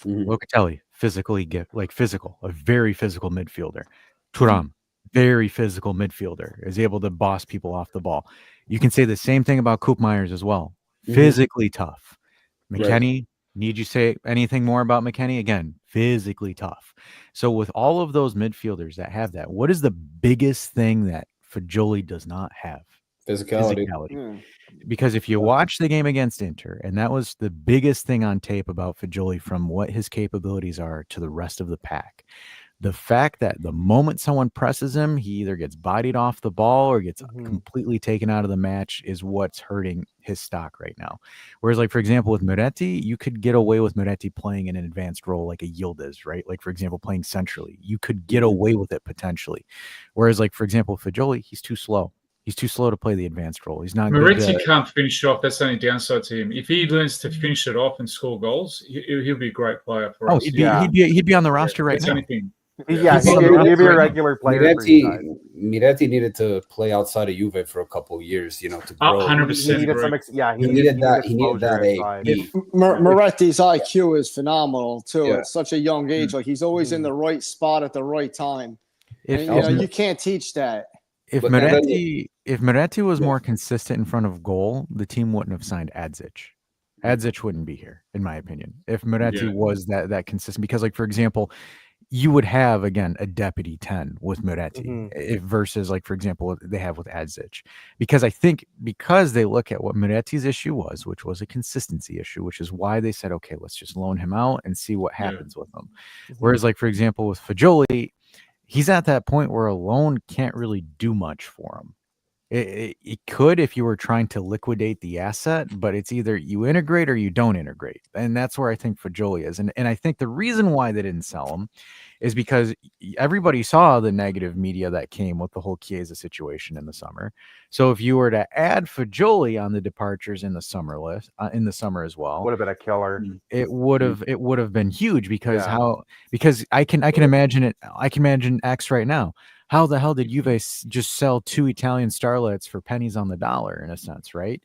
Locatelli, a very physical midfielder. Thuram, very physical midfielder, is able to boss people off the ball. You can say the same thing about Koopmeyers as well. Physically tough. McKennie, need you say anything more about McKennie? Again, physically tough. So with all of those midfielders that have that, what is the biggest thing that Fajoli does not have? Physicality. Because if you watch the game against Inter, and that was the biggest thing on tape about Fajoli, from what his capabilities are to the rest of the pack, the fact that the moment someone presses him, he either gets bodied off the ball or gets completely taken out of the match is what's hurting his stock right now. Whereas, like, for example, with Moretti, you could get away with Moretti playing in an advanced role like a Yildiz, right? Like, for example, playing centrally. You could get away with it potentially. Whereas, like, for example, Fajoli, he's too slow. He's too slow to play the advanced role. He's not. Moretti can't finish it off. That's the only downside to him. If he learns to finish it off and score goals, he'll be a great player for us. He'd be on the roster right now. Anything. Yeah, He's he'd on be the a regular player for you guys. Miretti needed to play outside of Juve for a couple years, to grow. 100% He needed agree. he He needed needed that. He needed exposure that outside. AP. Moretti's IQ is phenomenal too Yeah. at such a young age. Like he's always in the right spot at the right time. If And you can't teach that. if But- and then Moretti was Yeah. more consistent in front of goal, the team wouldn't have signed Adzic. Adzic wouldn't be here, in my opinion, if Moretti Yeah. was that consistent. Because, like, for example, you would have, again, a deputy 10 with Moretti if versus, like, for example, what they have with Adzic. Because I think because they look at what Moretti's issue was, which was a consistency issue, which is why they said, okay, let's just loan him out and see what happens with him. Whereas, like, for example, with Fagioli, he's at that point where a loan can't really do much for him. It could if you were trying to liquidate the asset, but it's either you integrate or you don't integrate. And that's where I think Fagioli is. And I think the reason why they didn't sell him is because everybody saw the negative media that came with the whole Chiesa situation in the summer. So if you were to add Fagioli on the departures in the summer list, in the summer as well, Would have been a killer. it would have been huge because I can imagine it. I can imagine X right now. How the hell did Juve just sell 2 Italian starlets for pennies on the dollar, in a sense, right?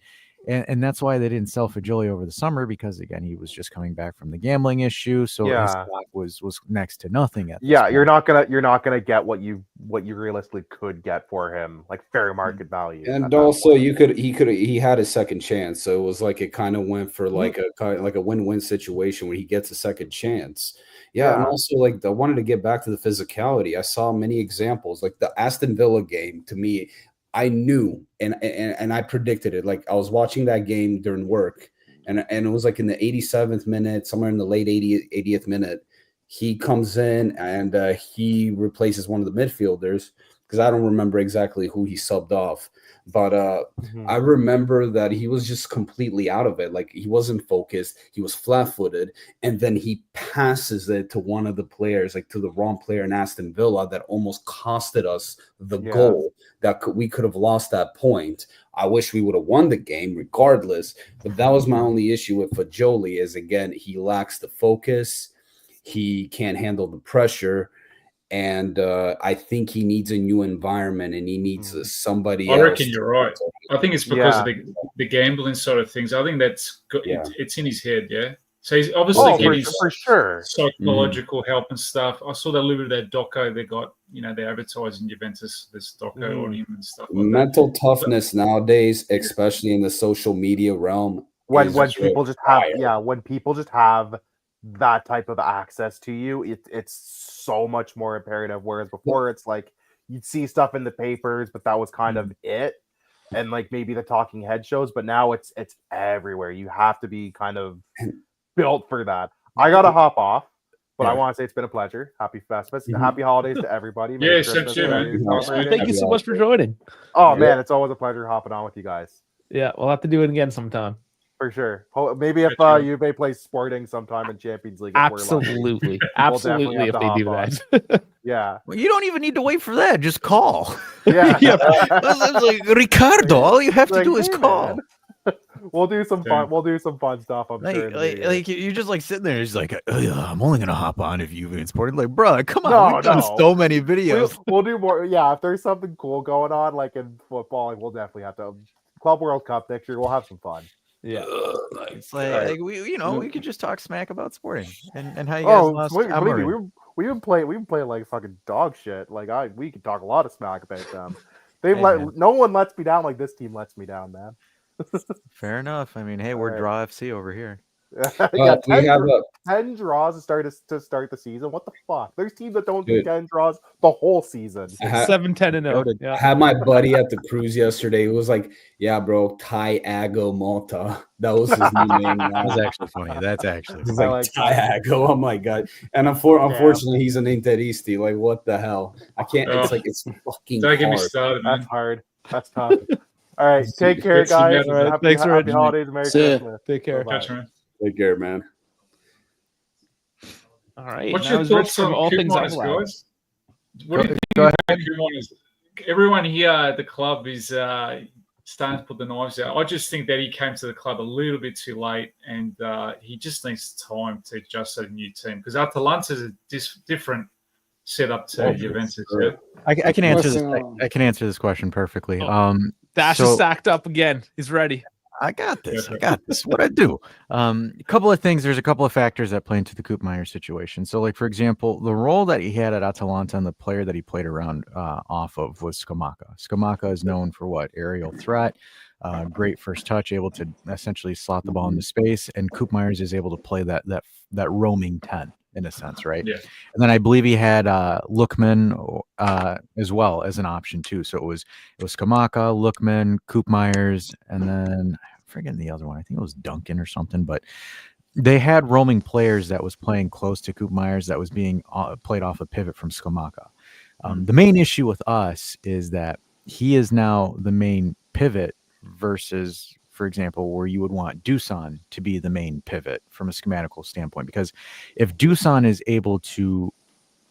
And that's why they didn't sell Fagioli over the summer, because again, he was just coming back from the gambling issue, so his stock was next to nothing at this point. You're not gonna get what you realistically could get for him, like fair market value. And also, he had a second chance, so it was like it kind of went for like a win-win situation where he gets a second chance. Yeah, and also like I wanted to get back to the physicality. I saw many examples, like the Aston Villa game. To me, I knew and I predicted it. Like I was watching that game during work, and it was like in the 87th minute, somewhere in the late 80th minute, he comes in and he replaces one of the midfielders, because I don't remember exactly who he subbed off. But I remember that he was just completely out of it. Like he wasn't focused. He was flat-footed. And then he passes it to one of the players, like to the wrong player in Aston Villa, that almost costed us the goal that we could have lost that point. I wish we would have won the game regardless. But that was my only issue with Fagioli is, again, he lacks the focus. He can't handle the pressure. And I think he needs a new environment, and he needs somebody else. I reckon you're right. I think it's because of the gambling sort of things. I think it's in his head, yeah. So he's obviously getting for sure psychological help and stuff. I saw that little bit of that doco they got, they're advertising Juventus, this doco on him and stuff like Mental toughness nowadays, especially in the social media realm. When people just have that type of access to you, it's so much more imperative. Whereas before, it's like you'd see stuff in the papers, but that was kind of it, and like maybe the talking head shows. But now it's everywhere. You have to be kind of built for that. I gotta hop off, but I want to say it's been a pleasure. Happy Festivus, happy holidays to everybody. Merry Christmas, man. Thank you so much for joining. Oh man, it's always a pleasure hopping on with you guys. Yeah, we'll have to do it again sometime. For sure. Maybe if Juve plays Sporting sometime in Champions League. Absolutely. Absolutely, if they do that. Yeah. Well, you don't even need to wait for that. Just call. Yeah. It's like, Ricardo, all you have to do is call. We'll do some fun. We'll do some fun stuff. I'm sure. Like you're just like sitting there. It's like, I'm only gonna hop on if you've been Sporting. Like, brother, come on. We've done so many videos. We'll do more. Yeah, if there's something cool going on, like in football, like, we'll definitely have to. Club World Cup next year. We'll have some fun. Yeah, it's like we could just talk smack about Sporting and how you guys lost. We've been playing like fucking dog shit. Like we could talk a lot of smack about them. No one lets me down like this team lets me down, man. Fair enough. I mean, hey, we're Draw FC over here. Yeah, 10 draws to start the season. What the fuck? There's teams that don't do 10 draws the whole season. 7-10-0. I had my buddy at the cruise yesterday who was like, "Yeah, bro, Tiago Mota." That was his new name. That was actually funny. That's actually funny. Like Tiago. Oh my god! And unfortunately, he's an Interisti. Like, what the hell? I can't. It's like it's fucking. Don't get me started, man. That's hard. That's tough. All right, take care, guys. Thanks for happy holidays. Merry Christmas. Take care. Take care, man. All right. What's your thoughts on all things guys? What do you think about Kumanis? Everyone here at the club is starting to put the knives out. I just think that he came to the club a little bit too late, and he just needs time to adjust to a new team, because Atalanta is a different set up to Juventus. Yeah. I can answer this. Listen, I can answer this question perfectly. Dash is so stacked up again. He's ready. I got this. What I do. A couple of things. There's a couple of factors that play into the Koop Meyer situation. So, like for example, the role that he had at Atalanta and the player that he played around off of was Scamacca. Scamacca is known for what? Aerial threat, great first touch, able to essentially slot the ball into space, and Koop Meyers is able to play that roaming 10 in a sense, right? Yeah. And then I believe he had Lookman as well as an option too. So it was Scamacca, Lookman, Koop Meyers, and then I'm forgetting the other one. I think it was Duncan or something. But they had roaming players that was playing close to Koop Meyers that was being played off a pivot from Scamacca. The main issue with us is that he is now the main pivot versus, for example, where you would want Dusan to be the main pivot from a schematical standpoint. Because if Dusan is able to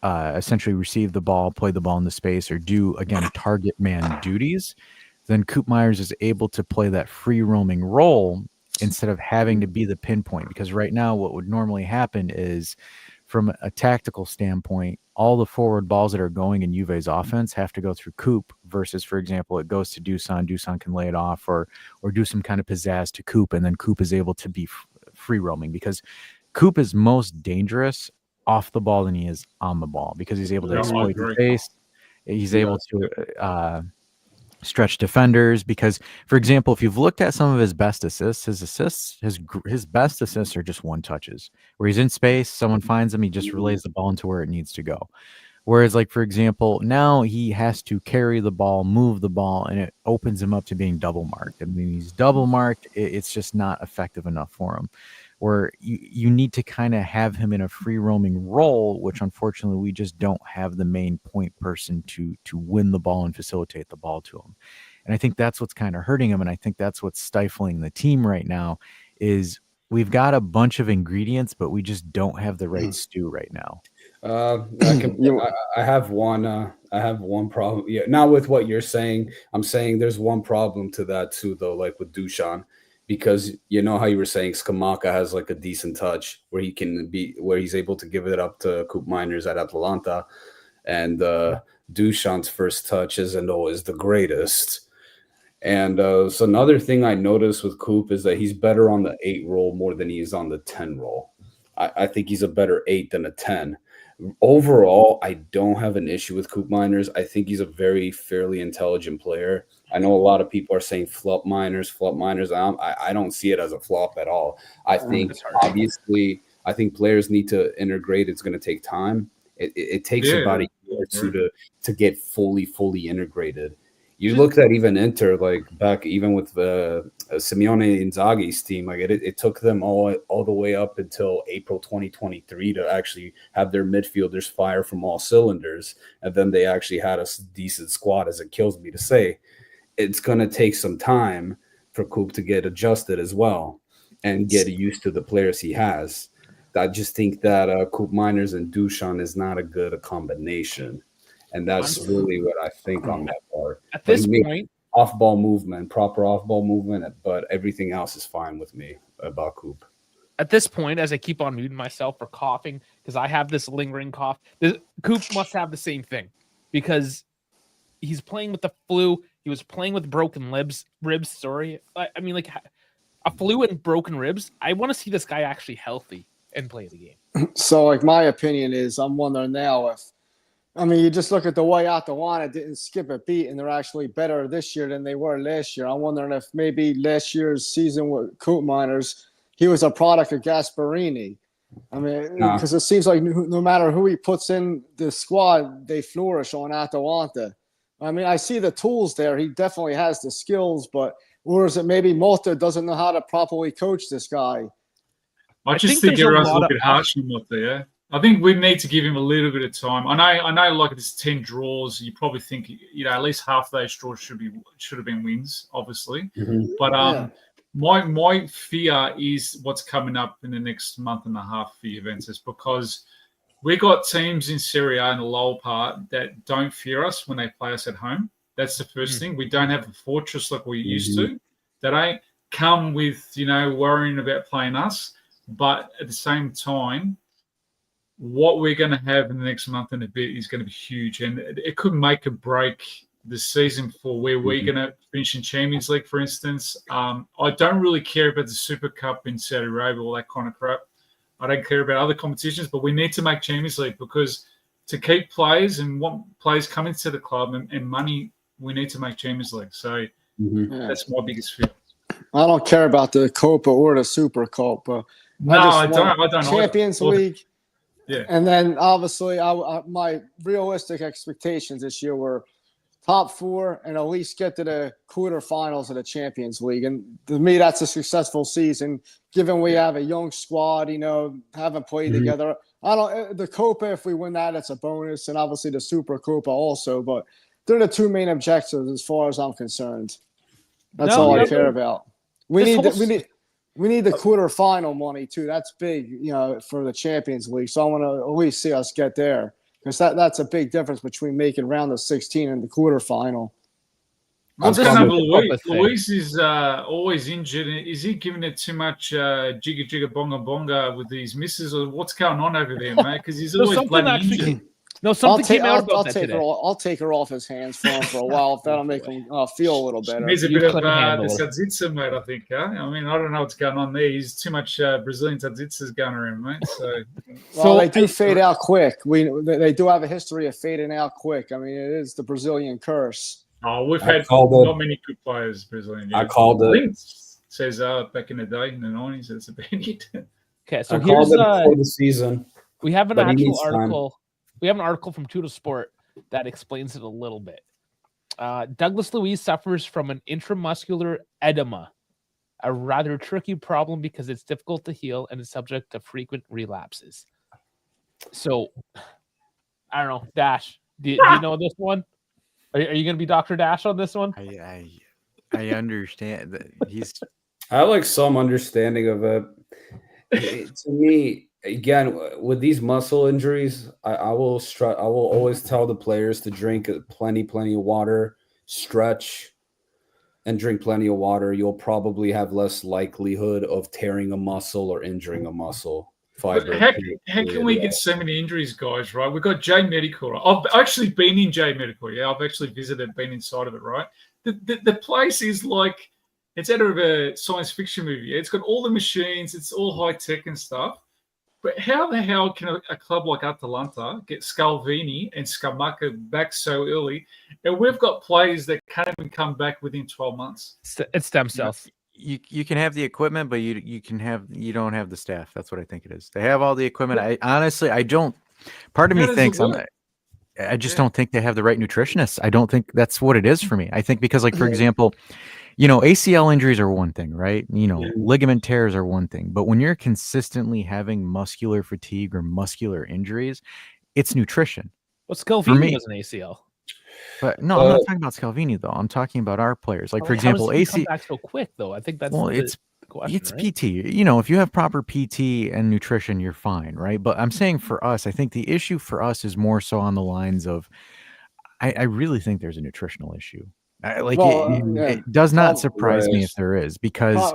essentially receive the ball, play the ball in the space, or do, again, target man duties, then Koop Meyers is able to play that free roaming role instead of having to be the pinpoint. Because right now what would normally happen is, from a tactical standpoint, all the forward balls that are going in Juve's offense have to go through Koop versus, for example, it goes to Dusan. Dusan can lay it off or do some kind of pizzazz to Koop, and then Koop is able to be free roaming, because Koop is most dangerous off the ball than he is on the ball, because he's able to exploit the space. He's able to stretch defenders, because, for example, if you've looked at some of his best assists, his best assists are just one touches, where he's in space, someone finds him, he just relays the ball into where it needs to go. Whereas, like, for example, now he has to carry the ball, move the ball, and it opens him up to being double marked. And when he's double marked, it's just not effective enough for him. Where you need to kind of have him in a free roaming role, which unfortunately we just don't have the main point person to win the ball and facilitate the ball to him. And I think that's what's kind of hurting him. And I think that's what's stifling the team right now, is we've got a bunch of ingredients, but we just don't have the right stew right now. I have one problem. Yeah, not with what you're saying. I'm saying there's one problem to that too, though, like with Dusan. Because you know how you were saying Scamacca has like a decent touch where he's able to give it up to Koop Meyers at Atalanta, and Dusan's first touch isn't always the greatest. And so another thing I noticed with Koop is that he's better on the 8 role more than he is on the 10 role. I think he's a better 8 than a 10. Overall, I don't have an issue with Koop Meyers. I think he's a very fairly intelligent player. I know a lot of people are saying flop Meyers. I don't see it as a flop at all. I think obviously, players need to integrate. It's going to take time. It takes about a year or two to get fully integrated. You looked at even Inter, like back even with the Simeone Inzaghi's team, like it took them all the way up until April 2023 to actually have their midfielders fire from all cylinders, and then they actually had a decent squad. As it kills me to say, it's going to take some time for Koop to get adjusted as well and get used to the players he has. I just think that Koop Meyers and Dusan is not a good combination. And that's really what I think on that part. At this point, proper off-ball movement, but everything else is fine with me about Koop. At this point, as I keep on muting myself for coughing, because I have this lingering cough, Koop must have the same thing, because he's playing with the flu. He was playing with broken ribs. Sorry. I mean, like, a flu and broken ribs. I want to see this guy actually healthy and play the game. So, like, my opinion is, I'm wondering now if, I mean, you just look at the way Atalanta didn't skip a beat, and they're actually better this year than they were last year. I'm wondering if maybe last year's season with Koop Meyers, he was a product of Gasparini. I mean, because it seems like no matter who he puts in the squad, they flourish on Atalanta. I mean, I see the tools there. He definitely has the skills, but or is it maybe Malta doesn't know how to properly coach this guy? I just think everyone's looking harsh on Malta, yeah. I think we need to give him a little bit of time. I know like it's 10 draws. You probably think, at least half those draws should have been wins, obviously. Mm-hmm. But my fear is what's coming up in the next month and a half for Juventus, because we got teams in Serie A in the lower part that don't fear us when they play us at home. That's the first thing. We don't have a fortress like we used to. They don't come with, worrying about playing us. But at the same time, what we're going to have in the next month and a bit is going to be huge, and it could make or break the season for where we're going to finish in Champions League, for instance. I don't really care about the Super Cup in Saudi Arabia, all that kind of crap. I don't care about other competitions, but we need to make Champions League because to keep players and want players coming to the club and money, we need to make Champions League. So that's my biggest fear. I don't care about the Copa or the Super Copa. No, I don't. Champions League. Yeah. And then obviously my realistic expectations this year were top 4 and at least get to the quarterfinals of the Champions League. And to me, that's a successful season, given we have a young squad, haven't played together. The Copa, if we win that, it's a bonus. And obviously the Super Copa also, but they're the 2 main objectives as far as I'm concerned. That's all I care about. We need the quarterfinal money too. That's big, for the Champions League. So I want to at least see us get there. Because that's a big difference between making round of 16 and the quarterfinal. What's going on with Luis? Luis is always injured. Is he giving it too much jigga jigga bonga bonga with these misses, or what's going on over there, mate? Because he's always bloody injured. Something came out about that today. I'll take her off his hands for him for a while if that'll make him feel a little better. He's a bit of the tzatzitsa, mate, I think. Huh? I mean, I don't know what's going on there. He's too much Brazilian tzatzitsas going around, mate. So they do fade out quick. They do have a history of fading out quick. I mean, it is the Brazilian curse. Oh, we've had not many good players, Brazilian. I called it. Says back in the day, in the 90s, it's a bad hit. Okay, so here's before the season. We have an actual article. We have an article from Tutor Sport that explains it a little bit. Douglas Luiz suffers from an intramuscular edema, a rather tricky problem because it's difficult to heal and is subject to frequent relapses. So, I don't know, Dash, do you know this one? Are you going to be Dr. Dash on this one? I understand that he's. I have like some understanding of it. To me, again, with these muscle injuries, I will always tell the players to drink plenty of water, stretch, and drink plenty of water. You'll probably have less likelihood of tearing a muscle or injuring a muscle fiber. How can we get so many injuries, guys, right? We've got J Medical. Right? I've actually been in J Medical. Yeah, I've actually visited, been inside of it, right? The place is like, it's out of a science fiction movie. Yeah? It's got all the machines. It's all high tech and stuff. But how the hell can a club like Atalanta get Scalvini and Scamacca back so early? And we've got players that can't even come back within 12 months. It's stem cells. You can have the equipment, but you don't have the staff. That's what I think it is. They have all the equipment. I honestly, I don't. Part of me thinks I just don't think they have the right nutritionists. I don't think that's what it is for me. I think because, like, for example, ACL injuries are one thing, right? Ligament tears are one thing, but when you're consistently having muscular fatigue or muscular injuries, it's nutrition. Well, Scalvini was an ACL. But no, I'm not talking about Scalvini though. I'm talking about our players. Like, for example, come back so quick though. I think that's it's question, it's right? PT. If you have proper PT and nutrition, you're fine, right? But I'm saying for us, I think the issue for us is more so on the lines of, I really think there's a nutritional issue. It does not surprise me if there is, because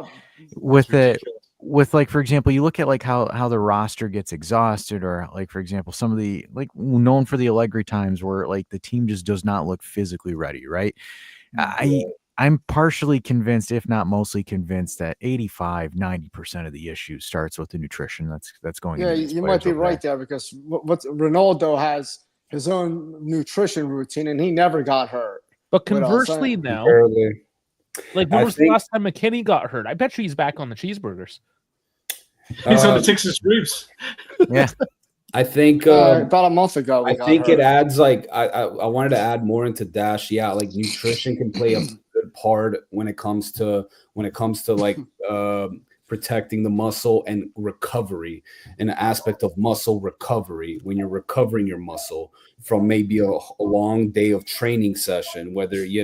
with like, for example, you look at like how the roster gets exhausted, or like, for example, some of the, like, known for the Allegri times where like the team just does not look physically ready, right? I'm partially convinced, if not mostly convinced, that 85-90% of the issue starts with the nutrition that's going. Yeah, you might be right there, because what Ronaldo has his own nutrition routine and he never got hurt. But conversely now, like, when was the last time McKinney got hurt? I bet you he's back on the cheeseburgers. He's on the Texas ribs. Yeah. I think about a month ago. I think it adds, like, I wanted to add more into Dash. Yeah, like nutrition can play a good part when it comes to like protecting the muscle and recovery, an aspect of muscle recovery when you're recovering your muscle from maybe a long day of training session, whether you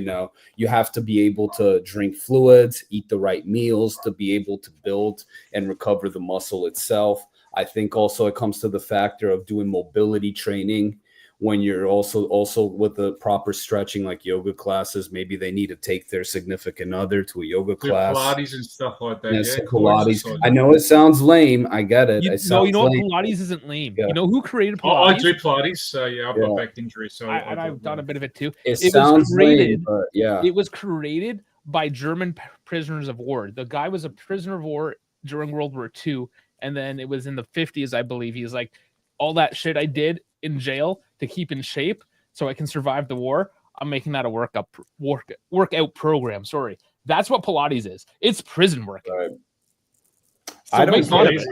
have to be able to drink fluids, eat the right meals to be able to build and recover the muscle itself. I think also it comes to the factor of doing mobility training when you're also with the proper stretching, like yoga classes, maybe they need to take their significant other to a yoga Do class. Pilates and stuff like that. Yes, Yeah, core Pilates. exercise. I know it sounds lame. I get it. You know what? Pilates isn't lame. Yeah. You know who created I Pilates? do Pilates, so yeah, I've got back injury, so I've done a bit of it too. It sounds was created, lame, but yeah. It was created by German prisoners of war. The guy was a prisoner of war during World War II, and then it was in the 50s, I believe. He's like, all that shit I did in jail to keep in shape so I can survive the war, I'm making that a workout program. Sorry. That's what Pilates is. It's prison work. Right. So I don't it's not easy.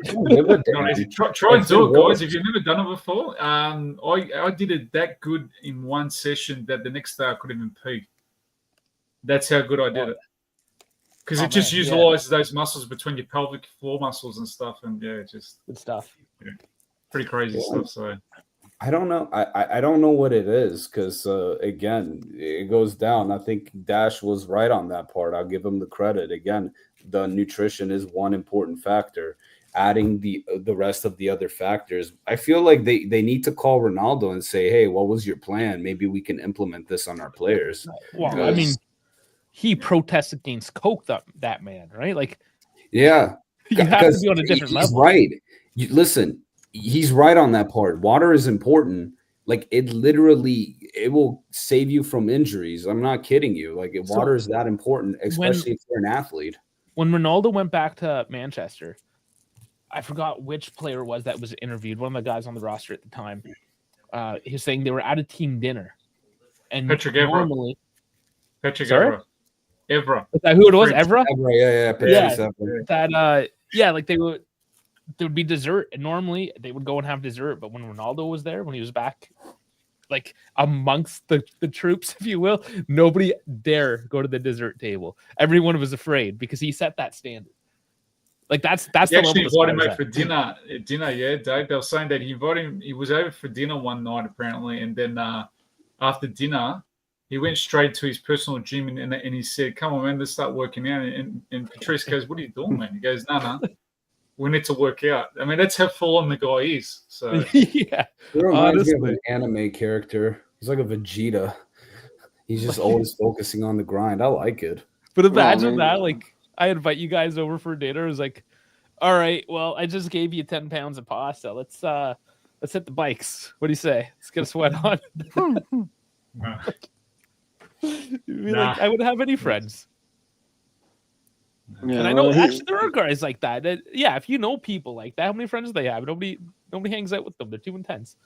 Try and do it, guys. If you've never done it before, I did it that good in one session that the next day I couldn't even pee. That's how good I did it. Because it just utilizes those muscles between your pelvic floor muscles and stuff, and just good stuff. Yeah, pretty crazy stuff. So I don't know. I don't know what it is because again, it goes down. I think Dash was right on that part. I'll give him the credit. Again, the nutrition is one important factor. Adding the rest of the other factors, I feel like they need to call Ronaldo and say, "Hey, what was your plan? Maybe we can implement this on our players." Well, I mean, he protested against Coke. That man, right? Like, yeah, you have to be on a different level. Right. Listen. He's right on that part. Water is important. Like it will save you from injuries. I'm not kidding you. Like water is that important, especially if you're an athlete. When Ronaldo went back to Manchester, I forgot which player it was that was interviewed. One of the guys on the roster at the time. He was saying they were at a team dinner, and normally, Patrick Evra. Evra. Is that who it was? Evra? Evra. Yeah. Like there would be dessert, and normally they would go and have dessert. But when Ronaldo was there, when he was back, like amongst the troops, if you will, nobody dare go to the dessert table. Everyone was afraid because he set that standard. Like that's he the actually level invited him for dinner. Yeah, Dave. They were saying that he invited him. He was over for dinner one night apparently, and then after dinner, he went straight to his personal gym and he said, "Come on, man, let's start working out." And Patrice goes, "What are you doing, man?" He goes, "No. We need to work out." I mean, that's how full on the guy is. So yeah, it reminds me of an anime character. He's like a Vegeta. He's just always focusing on the grind. I like it. But imagine that. Like, I invite you guys over for dinner. It was like, all right, well, I just gave you 10 pounds of pasta. Let's hit the bikes. What do you say? Let's get a sweat on. Like, I wouldn't have any friends. Yeah, and I know actually there are guys like that. If you know people like that, how many friends do they have? Nobody hangs out with them. They're too intense.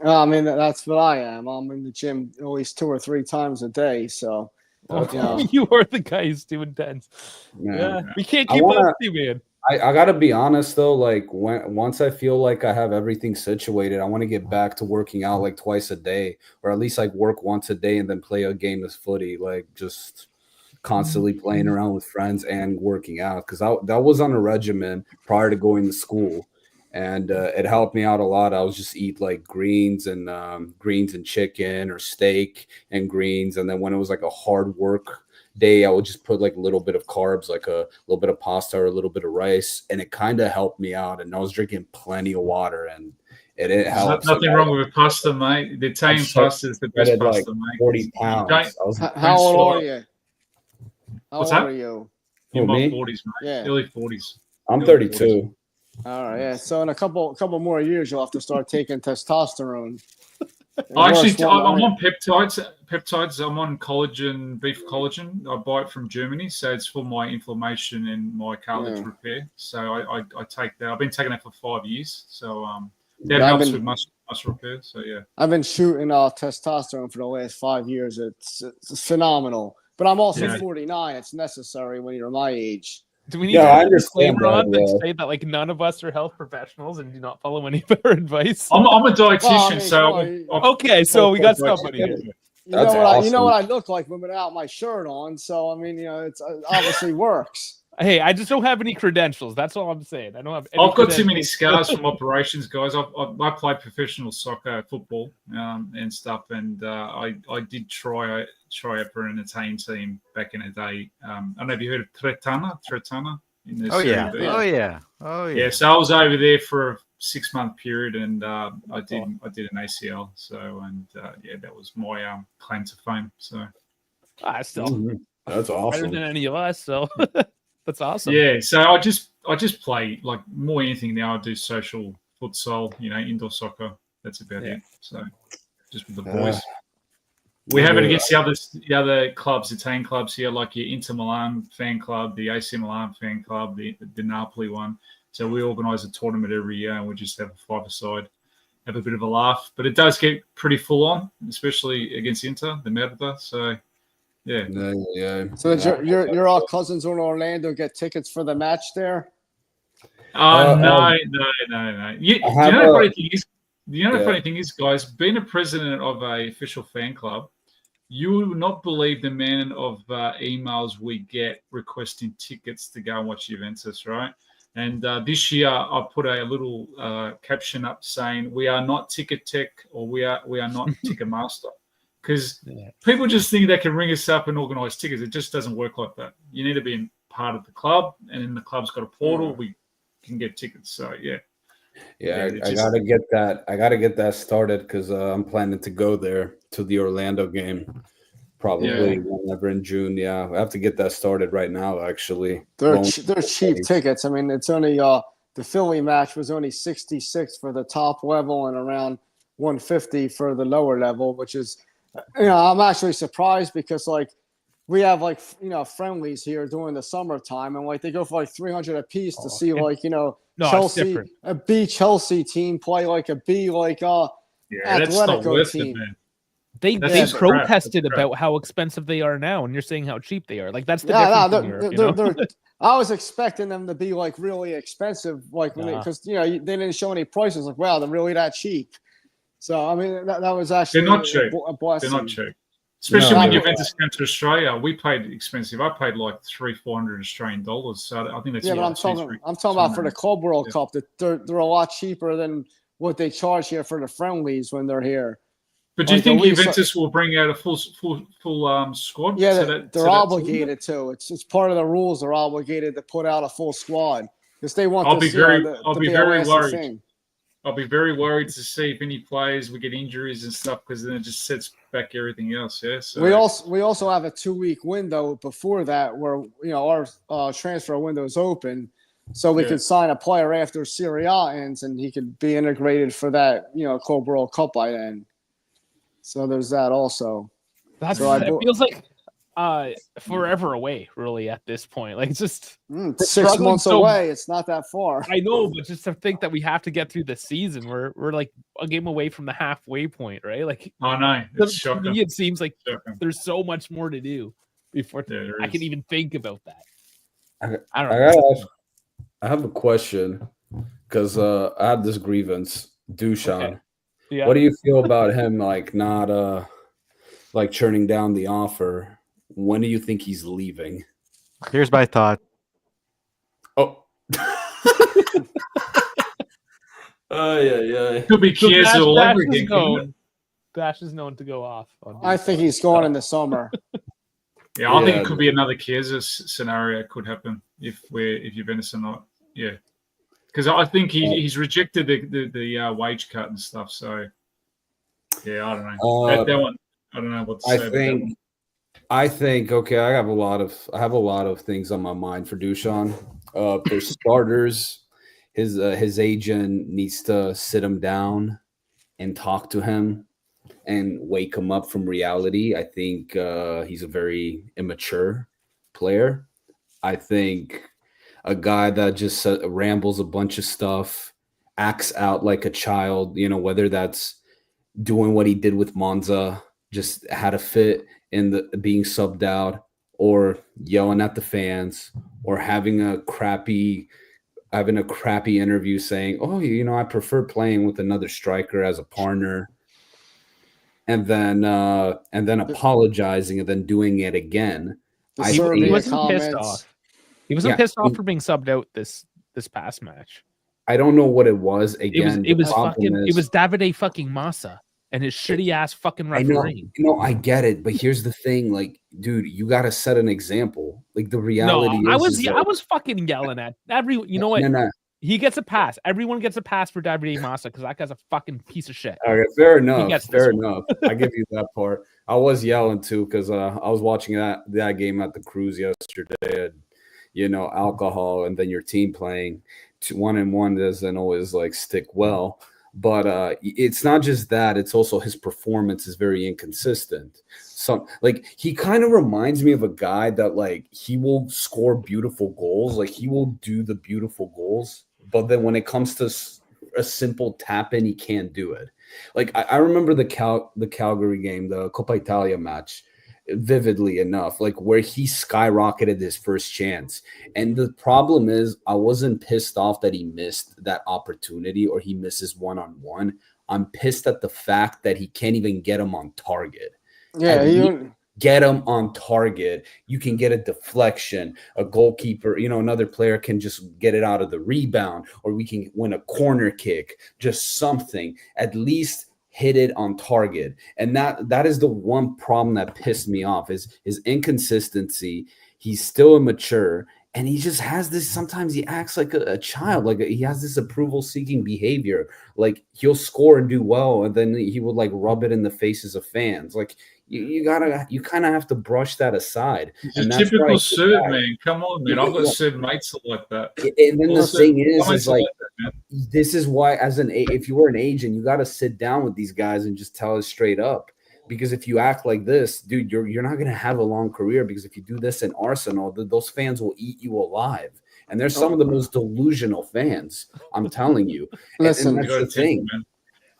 I mean, that's what I am. I'm in the gym at least 2 or 3 times a day. So you are the guy who's too intense. Yeah, we can't keep up with you, man. I gotta be honest though. Like once I feel like I have everything situated, I want to get back to working out like twice a day, or at least like work once a day and then play a game of footy. Like just constantly playing around with friends and working out, because that was on a regimen prior to going to school, and it helped me out a lot. I was just eat like greens and chicken or steak and greens, and then when it was like a hard work day, I would just put like a little bit of carbs, like a little bit of pasta or a little bit of rice, and it kind of helped me out. And I was drinking plenty of water, and it helps. Nothing wrong with pasta, mate. The Italian pasta is the best pasta, like mate. 40 pounds. How old are you? What's How that? old are you? In my me? 40s, mate. Yeah. Early 40s. I'm 32. 40s. All right, yeah. So in a couple more years, you'll have to start taking testosterone. I'm on peptides. I'm on collagen, beef collagen. I buy it from Germany, so it's for my inflammation and my cartilage repair. So I take that. I've been taking that for 5 years. So that helps with muscle repair. So yeah, I've been shooting testosterone for the last 5 years. It's phenomenal. But I'm also 49. It's necessary when you're my age. Do we need to have a disclaimer on that say that like none of us are health professionals and do not follow any of our advice? I'm a dietitian, okay, so we got somebody here. You know what I look like without my shirt on. So I mean, it's obviously works. Hey, I just don't have any credentials. That's all I'm saying. I don't have. I've got too many scars from operations, guys. I played professional soccer, football, and stuff, and I did try out for an Italian team back in the day. I don't know if you heard of Tretana in the Oh yeah. Yeah, so I was over there for 6-month period, and I did an ACL. So that was my claim to fame. So Still That's better awesome. than any of us. So that's awesome. yeah. So I just play like more anything now. I do social futsal, indoor soccer. That's about it. So just with the boys. We have it against the other clubs, Italian clubs here, like your Inter Milan fan club, the AC Milan fan club, the Napoli one. So we organise a tournament every year, and we just have a five-a-side, have a bit of a laugh. But it does get pretty full on, especially against Inter, the Merda. So yeah. So your all cousins in Orlando get tickets for the match there? No. You know the funny thing is, the funny thing is, guys, being a president of a official fan club, you will not believe the amount of emails we get requesting tickets to go and watch Juventus, right? And this year, I put a little caption up saying, "We are not Ticket Tech, or we are not Ticketmaster," because people just think they can ring us up and organise tickets. It just doesn't work like that. You need to be part of the club, and then the club's got a portal. We can get tickets. So I gotta get that. I gotta get that started because I'm planning to go there to the Orlando game, probably whenever in June. Yeah, I have to get that started right now. Actually, they're cheap tickets. I mean, it's only the Philly match was only 66 for the top level and around 150 for the lower level, which is, I'm actually surprised because like we have like friendlies here during the summertime, and like they go for like 300 a piece to see like Chelsea, a B Chelsea team play like a B Atletico team. They protested about how expensive they are now, and you're saying how cheap they are. Like that's the difference. I was expecting them to be like really expensive, like because they didn't show any prices. Like, wow, they're really that cheap. So I mean, that was actually they're not cheap. They're not cheap. Especially when Juventus came to Australia, we paid expensive. I paid like $300-400 Australian dollars. So I think that's but I'm talking about for the Club World Cup. That they're a lot cheaper than what they charge here for the friendlies when they're here. But do you think Juventus will bring out a full squad? Yeah, they're obligated to. It's part of the rules. They're obligated to put out a full squad because they want. I'll be very worried. Thing. I'll be very worried to see if any players we get injuries and stuff because then it just sets back everything else. Yeah. So we also have a 2-week window before that where our transfer window is open, so we could sign a player after Serie A ends and he could be integrated for that Club World Cup by then. So there's that also. It feels like forever away, really, at this point. Like, it's just 6 months away. It's not that far. I know, but just to think that we have to get through the season, we're like a game away from the halfway point, right? Like, oh no, it's shocking. To me, it seems like there's so much more to do before I can even think about that. I don't know. I have a question because I have this grievance, Dusan. Okay. Yeah. What do you feel about him not turning down the offer? When do you think he's leaving? Here's my thought. Oh. Yeah. Could be Chiesa all over again. Bash is known to go off. I think he's going in the summer. Yeah, I think it could be another Chiesa scenario could happen if Juventus are not. Yeah. Because I think he's rejected the wage cut and stuff. So, yeah, I don't know. That one, I don't know what to say. I think okay. I have a lot of things on my mind for Dusan. For starters, his agent needs to sit him down and talk to him and wake him up from reality. I think he's a very immature player. I think a guy that just rambles a bunch of stuff, acts out like a child, whether that's doing what he did with Monza, just had a fit in the being subbed out, or yelling at the fans, or having a crappy interview saying, "Oh, I prefer playing with another striker as a partner," and then apologizing and then doing it again. He wasn't pissed off. He wasn't pissed off for being subbed out this past match. I don't know what it was. Again, it was Davide fucking Massa and his shitty ass fucking refereeing. I get it, but here's the thing, like, dude, you gotta set an example. Like the reality. I was fucking yelling at every. You know what? No. He gets a pass. Everyone gets a pass for Davide Massa because that guy's a fucking piece of shit. Okay, fair He enough. gets this Fair one. enough. I give you that part. I was yelling too because I was watching that game at the cruise yesterday. And, alcohol, and then your team playing 1-1 doesn't always like stick well. But it's not just that; it's also his performance is very inconsistent. So, like, he kind of reminds me of a guy that like he will score beautiful goals, like he will do the beautiful goals, but then when it comes to a simple tap in, he can't do it. Like I remember the Calgary game, the Coppa Italia match, vividly enough, like where he skyrocketed his first chance. And the problem is, I wasn't pissed off that he missed that opportunity or he misses one-on-one. I'm pissed at the fact that he can't even get him on target. Yeah, Get him on target. You can get a deflection, a goalkeeper, another player can just get it out of the rebound, or we can win a corner kick, just something. At least hit it on target. And that is the one problem that pissed me off is his inconsistency. He's still immature, and he just has this, sometimes he acts like a child, like he has this approval seeking behavior. Like he'll score and do well, and then he would like rub it in the faces of fans. Like you kind of have to brush that aside. He's a typical Serb, man. Come on, man. I've got Serb mates like that. And then the thing is like this is why, if you were an agent, you got to sit down with these guys and just tell us straight up. Because if you act like this, dude, you're not going to have a long career. Because if you do this in Arsenal, those fans will eat you alive. And they're some of the most delusional fans. I'm telling you. Listen, and that's the thing.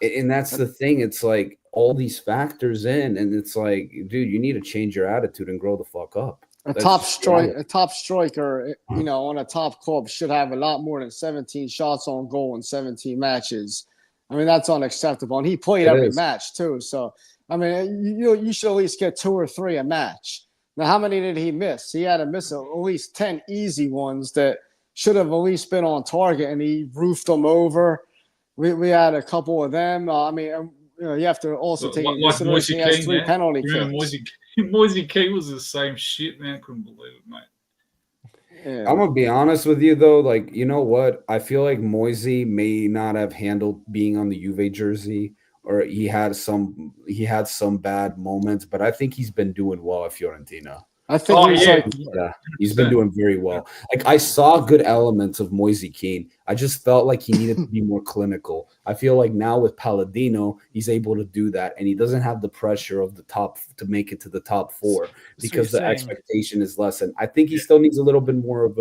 And that's the thing. It's like all these factors in, and it's like, dude, you need to change your attitude and grow the fuck up. A top striker, on a top club should have a lot more than 17 shots on goal in 17 matches. I mean, that's unacceptable. And he played every match too. So, I mean, you should at least get 2 or 3 a match. Now, how many did he miss? He had to miss at least 10 easy ones that should have at least been on target, and he roofed them over. We had a couple of them. You have to also take into consideration he has 3 penalty kicks. Moise Kean was the same shit, man. I couldn't believe it, mate. Yeah. I'm gonna be honest with you though, like, you know what? I feel like Moise may not have handled being on the Juve jersey, or he had some bad moments, but I think he's been doing well at Fiorentina. I think he's been doing very well. Like, I saw good elements of Moise Kean. I just felt like he needed to be more clinical. I feel like now with Palladino, he's able to do that, and he doesn't have the pressure of the top to make it to the top 4 because the expectation is less. And I think he still needs a little bit more of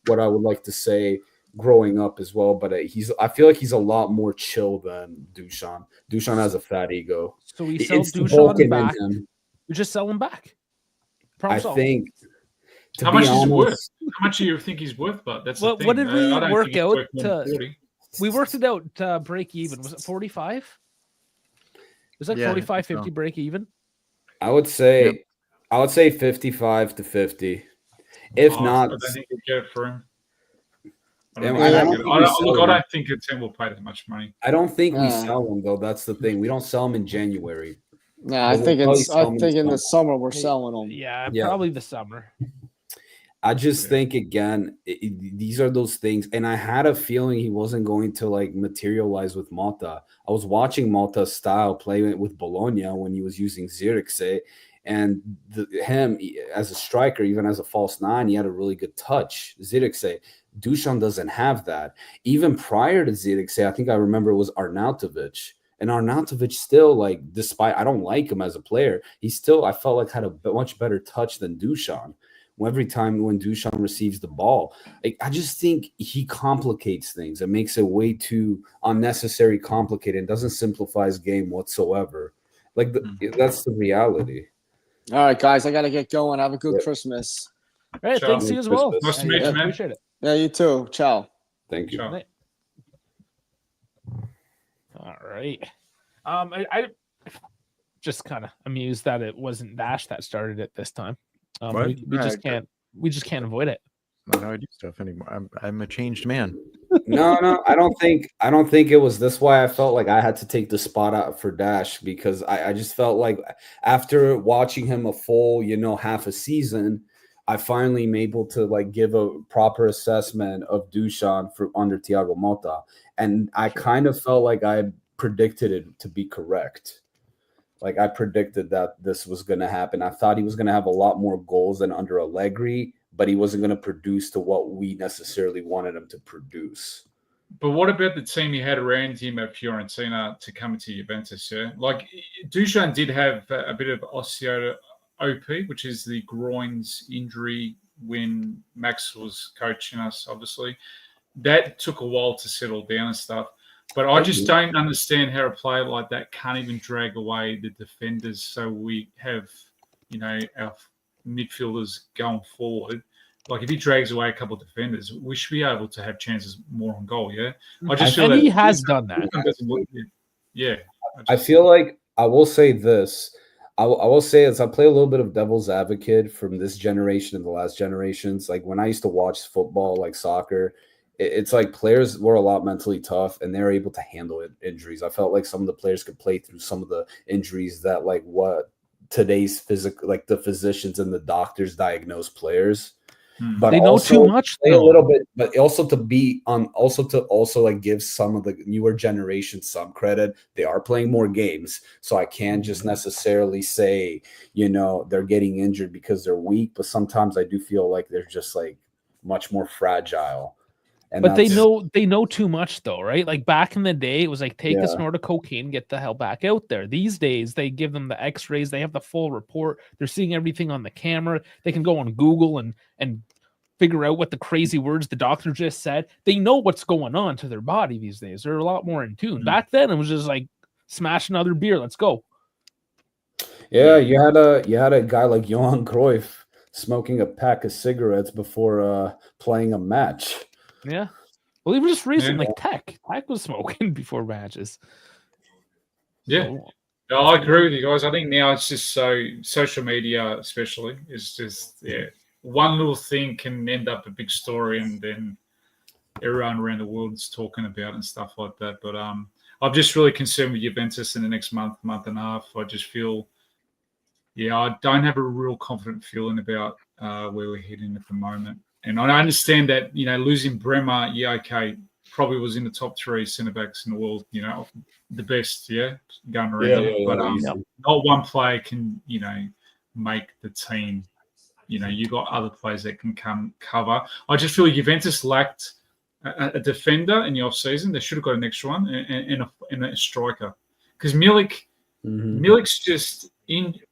what I would like to say growing up as well. But I feel like he's a lot more chill than Dusan. Dusan has a fat ego. So we sell Dusan back. We just sell him back. I think. How much is he worth? How much do you think he's worth? But that's the thing. What did we work out? We worked it out to break even. Was it 45? Was that 45, 50 break even? I would say 55 to 50. If not, I don't think you'd get it for him. I don't think a team will pay that much money. I don't think we sell him though. That's the thing. We don't sell them in January. No, I think in the summer we're selling them. Yeah, probably the summer. I just think, again, these are those things. And I had a feeling he wasn't going to like materialize with Malta. I was watching Malta's style play with Bologna when he was using Zirkzee, and him as a striker, even as a false 9, he had a really good touch. Zirkzee. Dusan doesn't have that. Even prior to Zirkzee, I think I remember it was Arnautovic. And Arnautovic still, like, despite I don't like him as a player, he still, I felt like, had a much better touch than Dusan. Every time when Dusan receives the ball, like, I just think he complicates things and makes it way too unnecessary complicated. It doesn't simplify his game whatsoever. Like, that's the reality. All right, guys, I got to get going. Have a good Christmas. All right, thanks to you as well. Nice to meet you, man. Appreciate it. Yeah, you too. Ciao. Thank you. Ciao. All right. I just kind of amused that it wasn't Dash that started it this time. We just can't avoid it. Not how I do stuff anymore. I'm a changed man. No, I don't think it was this why I felt like I had to take the spot out for Dash, because I just felt like after watching him a full, half a season, I finally am able to like give a proper assessment of Dusan for under Thiago Motta, and I kind of felt like I predicted it to be correct. Like I predicted that this was going to happen. I thought he was going to have a lot more goals than under Allegri, but he wasn't going to produce to what we necessarily wanted him to produce. But what about the team he had around him at Fiorentina to come to Juventus? Yeah, like Dusan did have a bit of osteo OP, which is the groins injury when Max was coaching us. Obviously, that took a while to settle down and stuff. But I just don't understand how a player like that can't even drag away the defenders. So we have, our midfielders going forward. Like if he drags away a couple of defenders, we should be able to have chances more on goal. Yeah, I just feel and that he has done that. Yeah, I feel like I will say this. I will say as I play a little bit of devil's advocate from this generation and the last generations. Like when I used to watch football, like soccer, it's like players were a lot mentally tough and they're able to handle injuries. I felt like some of the players could play through some of the injuries that like what today's like the physicians and the doctors diagnose players. But they know too much a little bit, but also to be on, also like give some of the newer generation some credit. They are playing more games, so I can't just necessarily say they're getting injured because they're weak. But sometimes I do feel like they're just like much more fragile. And but they know too much though, right? Like back in the day, it was like take a snort of cocaine, get the hell back out there. These days, they give them the X-rays, they have the full report, they're seeing everything on the camera. They can go on Google and figure out what the crazy words the doctor just said. They know what's going on to their body these days. They're a lot more in tune. Back then, it was just like smash another beer, let's go. Yeah, you had a guy like Johan Cruyff smoking a pack of cigarettes before playing a match. Yeah. Well, even just recently, like Tech was smoking before matches. Yeah. So, I agree with you guys. I think now it's just so social media, especially, is just one little thing can end up a big story, and then everyone around the world is talking about it and stuff like that. But I'm just really concerned with Juventus in the next month and a half. I just feel, I don't have a real confident feeling about where we're heading at the moment. And I understand that, losing Bremer, probably was in the top 3 centre-backs in the world, the best, going around. But not one player can, make the team. You got other players that can come cover. I just feel Juventus lacked a defender in the off-season. They should have got an extra one and a striker. Because Milik's just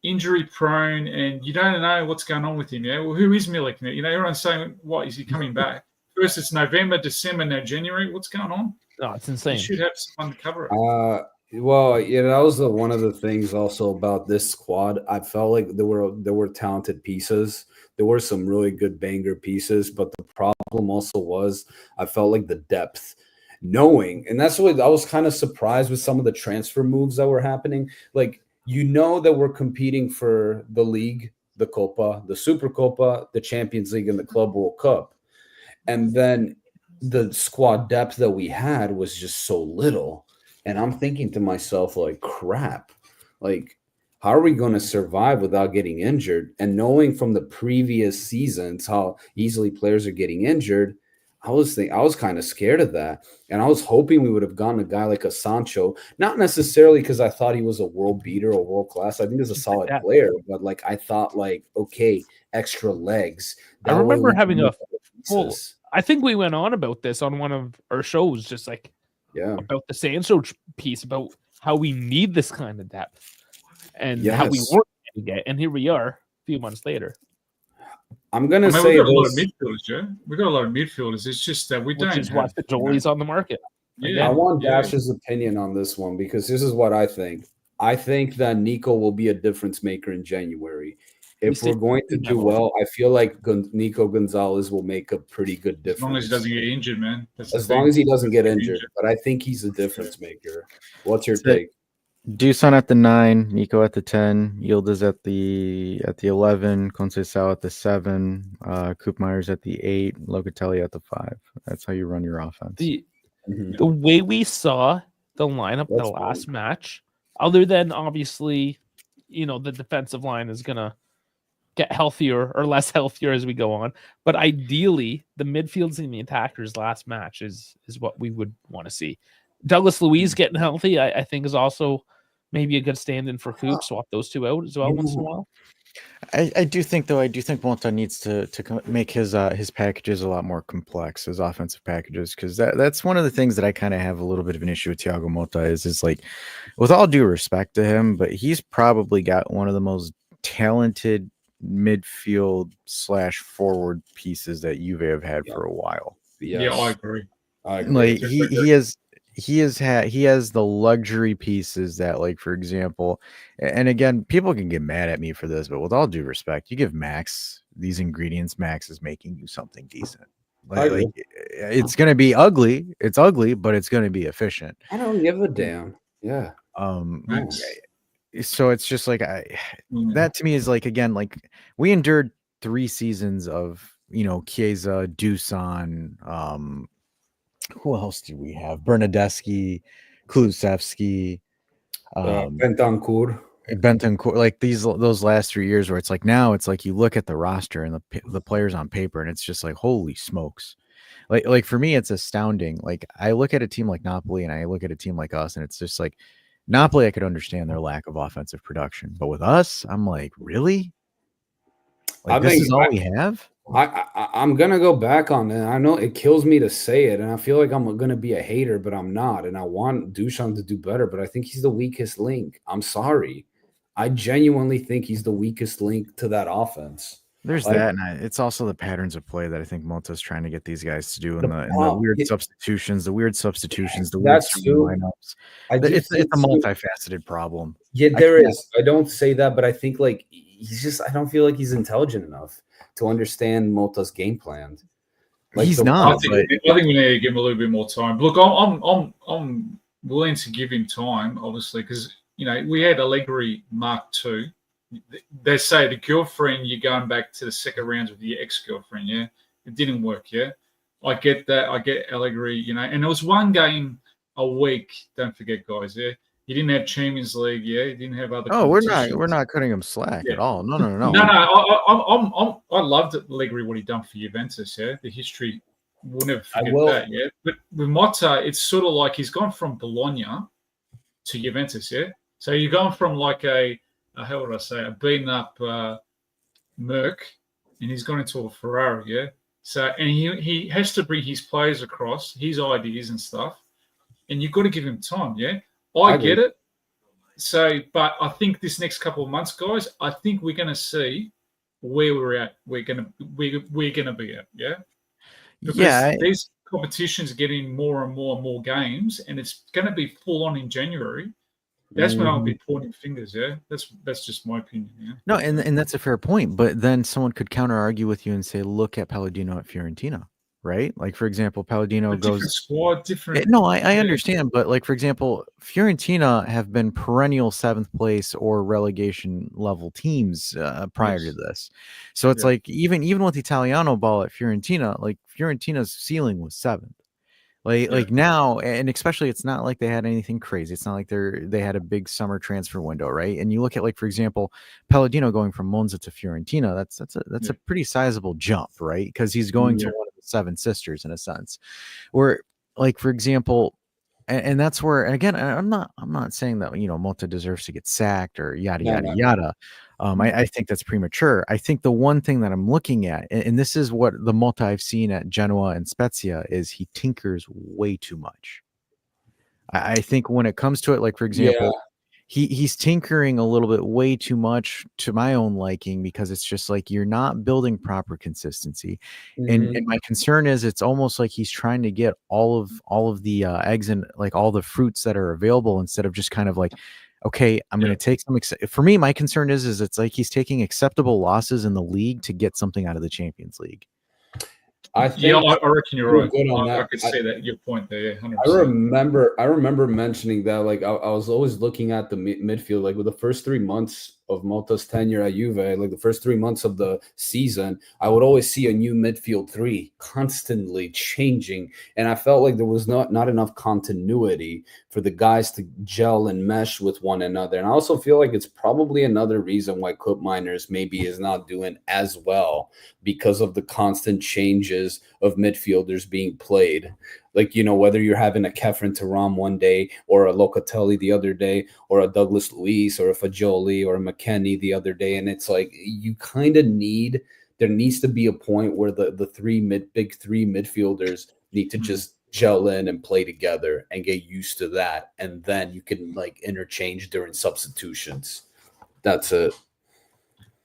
injury prone, and you don't know what's going on with him. Yeah, well, who is Milik? Everyone's saying, "What is he coming back?" First, it's November, December, now January. What's going on? Oh, it's insane. You should have someone to cover it. Well, that was one of the things also about this squad. I felt like there were talented pieces. There were some really good banger pieces, but the problem also was I felt like the depth. And that's what I was kind of surprised with some of the transfer moves that were happening. Like, that we're competing for the league, the Copa, the Super Copa, the Champions League, and the Club World Cup. And then the squad depth that we had was just so little. And I'm thinking to myself, like, crap, like, how are we going to survive without getting injured? And knowing from the previous seasons how easily players are getting injured, I was kind of scared of that. And I was hoping we would have gotten a guy like a Sancho, not necessarily because I thought he was a world beater or world class. I think he's a solid player, but like I thought, like, okay, extra legs. I remember having a full. I think we went on about this on one of our shows, just like about the Sancho piece, about how we need this kind of depth and how we weren't going to get. And here we are a few months later. I'm going to say we've got a lot of midfielders, Joe. We've got a lot of midfielders. It's just that we don't have the Jolies on the market. I want Dash's opinion on this one because this is what I think. I think that Nico will be a difference maker in January. If we're going to do well, I feel like Nico Gonzalez will make a pretty good difference. As long as he doesn't get injured, man. As long as he doesn't get injured. But I think he's a difference maker. What's your take? Dusan at the 9, Nico at the 10, Yildiz at the 11, Conceição at the 7, Koopmeyers at the 8, Locatelli at the 5. That's how you run your offense. The way we saw the lineup the last match, other than obviously, the defensive line is gonna get healthier or less healthier as we go on. But ideally, the midfields and the attackers last match is what we would want to see. Douglas Luiz getting healthy, I think, is also maybe a good stand-in for Coop. Swap those two out as well once in a while. I do think Monta needs to make his packages a lot more complex, his offensive packages, because that's one of the things that I kind of have a little bit of an issue with Thiago Motta is like, with all due respect to him, but he's probably got one of the most talented midfield / forward pieces that Juve have had for a while. Yes. Yeah, I agree. Like he has the luxury pieces that, like, for example, and again, people can get mad at me for this, but with all due respect, you give Max these ingredients, Max is making you something decent. Like it's gonna be ugly. It's ugly, but it's gonna be efficient. I don't give a damn. Yeah. So it's just like that to me is like, again, like we endured 3 seasons of, you know, Chiesa, Dusan, who else do we have? Bernadeschi, Kulusevski, Bentancur, like those last 3 years where it's like, now it's like you look at the roster and the players on paper and it's just like, holy smokes. Like for me, it's astounding. Like I look at a team like Napoli and I look at a team like us and it's just like, Napoli, I could understand their lack of offensive production, but with us, I'm like, really? Like this is all we have? I'm gonna go back on that. I know it kills me to say it, and I feel like I'm gonna be a hater, but I'm not. And I want Dusan to do better, but I think he's the weakest link. I'm sorry. I genuinely think he's the weakest link to that offense. There's that, and it's also the patterns of play that I think Motta's trying to get these guys to do, and the weird substitutions, the weird lineups. It's a multifaceted problem. Yeah, there is. I don't say that, but I think like I don't feel like he's intelligent enough to understand Motta's game plan. Like he's not. I think we need to give him a little bit more time. Look, I'm willing to give him time, obviously, because you know we had Allegri Mark II. They say the girlfriend, you're going back to the second rounds with your ex-girlfriend, yeah? It didn't work, yeah? I get that. I get Allegri, you know, and it was one game a week. Don't forget, guys, yeah? You didn't have Champions League, yeah? You didn't have other we're not cutting him slack at all. No. I loved Allegri, what he done for Juventus, yeah? The history, we'll never forget that, yeah? But with Motta, it's sort of like he's gone from Bologna to Juventus, yeah? So you're going from like how would I say, a beaten up Merc, and he's gone into a Ferrari, yeah? So, and he has to bring his players across, his ideas and stuff, and you've got to give him time, yeah? I get it. So, but I think this next couple of months, guys, I think we're going to see where we're at. We're going to be at, yeah? Because these competitions are getting more and more and more games, and it's going to be full on in January. That's when I'll be pointing fingers, yeah? That's just my opinion, yeah? No, and that's a fair point, but then someone could counter-argue with you and say, look at Palladino at Fiorentina, right? Like, for example, Palladino goes... Different squad, different... No, I understand, but, like, for example, Fiorentina have been perennial 7th place or relegation level teams prior to this. So it's like, even with Italiano ball at Fiorentina, like, Fiorentina's ceiling was 7th. Like now, and especially it's not like they had anything crazy. It's not like they had a big summer transfer window, right? And you look at, like, for example, Palladino going from Monza to Fiorentina, that's a pretty sizable jump, right? Because he's going to one of the 7 sisters in a sense. Where, like, for example, and that's where, again, I'm not saying that, you know, Motta deserves to get sacked or yada yada. I think that's premature. I think the one thing that I'm looking at, and this is what the Motta I've seen at Genoa and Spezia, is he tinkers way too much. I think when it comes to it, like, for example, he's tinkering a little bit way too much to my own liking, because it's just like you're not building proper consistency. And my concern is it's almost like he's trying to get all of the eggs and, like, all the fruits that are available, instead of just kind of like, okay, I'm going to take some. For me, my concern is it's like he's taking acceptable losses in the league to get something out of the Champions League. I reckon you're right. I could say that your point there. 100%. I remember mentioning that. Like I was always looking at the midfield. Like with the first 3 months of Motta's tenure at Juve, like the first 3 months of the season, I would always see a new midfield three constantly changing, and I felt like there was not enough continuity for the guys to gel and mesh with one another. And I also feel like it's probably another reason why Cup Miners maybe is not doing as well, because of the constant changes of midfielders being played. Like, you know, whether you're having a Kefren Turam one day, or a Locatelli the other day, or a Douglas Luiz, or a Fagioli, or a McKennie the other day. And it's like you kind of there needs to be a point where the big three midfielders need to just gel in and play together and get used to that. And then you can like interchange during substitutions. That's it.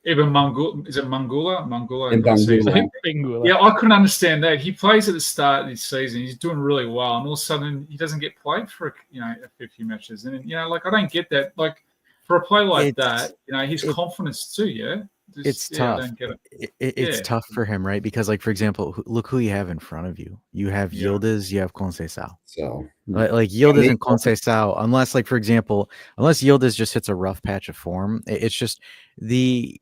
Even Mangula, is it Mangula? Mangula. And Bangula. Bangula. Yeah, I couldn't understand that. He plays at the start of this season. He's doing really well, and all of a sudden he doesn't get played for a few matches. And like I don't get that. Like for a play like that, his confidence too. Yeah, It's tough. I don't get it. It's tough for him, right? Because, like, for example, look who you have in front of you. You have Yildiz, you have Conceição. So, like Yildiz and Conceição, unless, like, for example, unless Yildiz just hits a rough patch of form, it's just because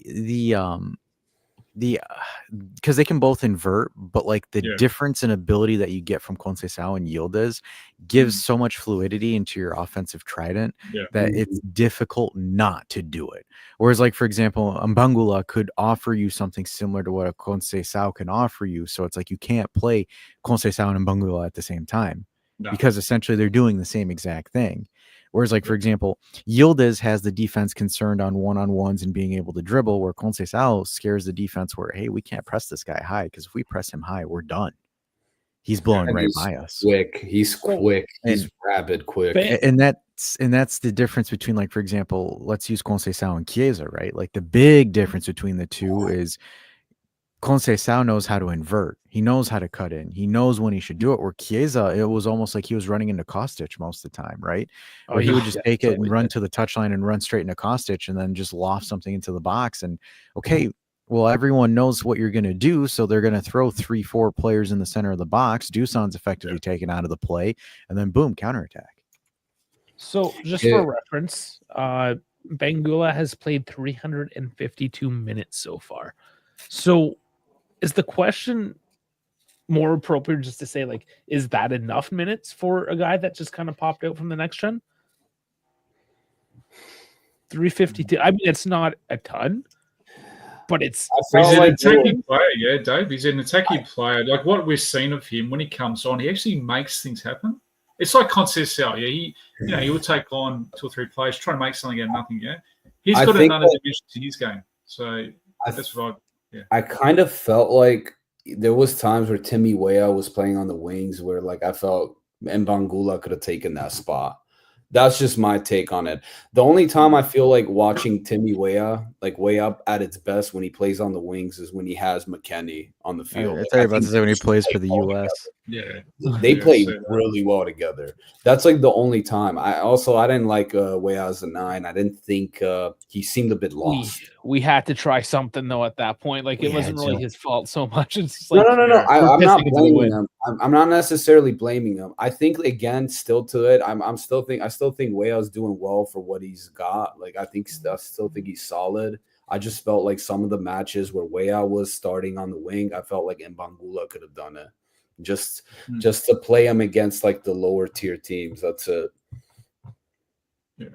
they can both invert, but like the difference in ability that you get from Conceição and Yildiz gives so much fluidity into your offensive trident that it's difficult not to do it. Whereas, like, for example, Mbangula could offer you something similar to what a Conceição can offer you. So it's like you can't play Conceição and Mbangula at the same time because essentially they're doing the same exact thing. Whereas, like, for example, Yildiz has the defense concerned on one-on-ones and being able to dribble, where Conceição scares the defense where, hey, we can't press this guy high, because if we press him high, we're done. He's blowing right by us. He's quick. He's rapid quick. And that's the difference between, like, for example, let's use Conceição and Chiesa, right? Like, the big difference between the two is Conceição knows how to invert. He knows how to cut in. He knows when he should do it. Where Chiesa, it was almost like he was running into Kostic most of the time, right? Or he would just take it and run to the touchline and run straight into Kostic and then just loft something into the box. And well, everyone knows what you're going to do, so they're going to throw 3-4 players in the center of the box. Duson's effectively taken out of the play, and then boom, counterattack. So just for reference, Bangula has played 352 minutes so far. So is the question more appropriate just to say, like, is that enough minutes for a guy that just kind of popped out from the next gen? 352. I mean, it's not a ton, but it's he's an attacking player, Dave. He's an attacking player. Like what we've seen of him when he comes on, he actually makes things happen. It's like Conceição, he will take on 2 or 3 players, try to make something out of nothing. He's got another dimension to his game. So that's what I kind of felt like there was times where Timmy Weah was playing on the wings where, like, I felt Mbangula could have taken that spot. That's just my take on it. The only time I feel like watching Timmy Weah, like, way up at its best when he plays on the wings is when he has McKennie on the field. I thought you were about to say when he plays for the U.S. They play really well together. That's like the only time. I didn't like Weah as a 9. I didn't think he seemed a bit lost. We had to try something though at that point. Like it wasn't really his fault so much. It's just like, no. I'm not blaming him. I'm not necessarily blaming him. I think, again, still to it, I still think Weah's doing well for what he's got. Like I still think he's solid. I just felt like some of the matches where Weah was starting on the wing, I felt like Mbangula could have done it. Just to play him against like the lower tier teams. That's it. Yeah.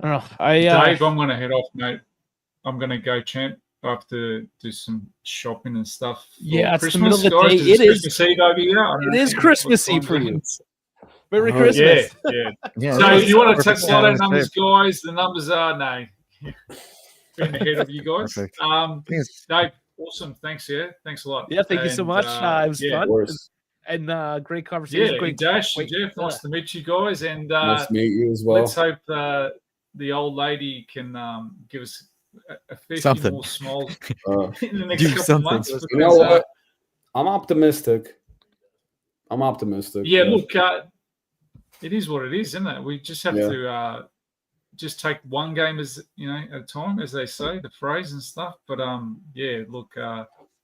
I don't know. Dave, I'm going to head off, mate. I'm going to go, champ. I have to do some shopping and stuff. Yeah, it's Christmas, the middle of the day. It is Christmas Eve over here. It is Christmas Eve for you. Merry Christmas. Yeah. So if you want to take slide out numbers, guys, the numbers are been ahead of you guys. Dave, awesome. Thanks. Yeah, thanks a lot. Yeah, thank you so much. It was fun and great conversation. Yeah, great Dash, Jeff, nice to meet you guys. And nice to meet you as well. Let's hope the old lady can give us a fair few more smiles in the next couple of months. Because, you know what? I'm optimistic. Yeah, look, it is what it is, isn't it? We just have to just take one game at a time, as they say, the phrase and stuff. But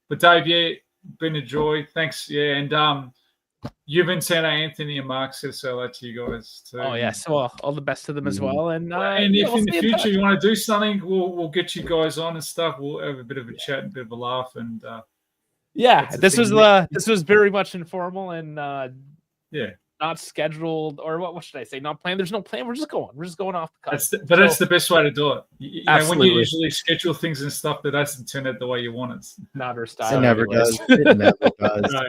but Dave, been a joy. Thanks. Yeah, and Juventino, Anthony, and Mark said so that to you guys too. Oh yeah, so all the best to them as well. And if we'll in the stay future touch. you want to do something, we'll get you guys on and stuff. We'll have a bit of a chat, and a bit of a laugh, and yeah, that's the this was very much informal and yeah. not scheduled, or what should I say? Not planned. There's no plan. We're just going off the cuff. That's the best way to do it. You know, when you Absolutely. usually schedule things and stuff, that doesn't turn out the way you want it. Not our style. It never anyways. does. It never does. No.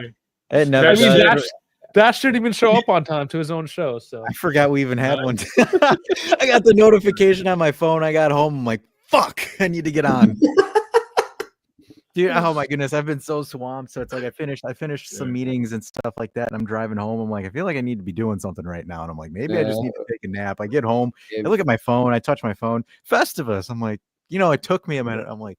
It never I mean, does. Dash didn't even show up on time to his own show. So I forgot we even had one. I got the notification on my phone. I got home. I'm like, fuck, I need to get on. Dude, oh my goodness, I've been so swamped. So it's like I finished some meetings and stuff like that, and I'm driving home. I'm like, I feel like I need to be doing something right now. And I'm like, maybe I just need to take a nap. I get home, I look at my phone, I touch my phone. Festivus. I'm like, it took me a minute. I'm like,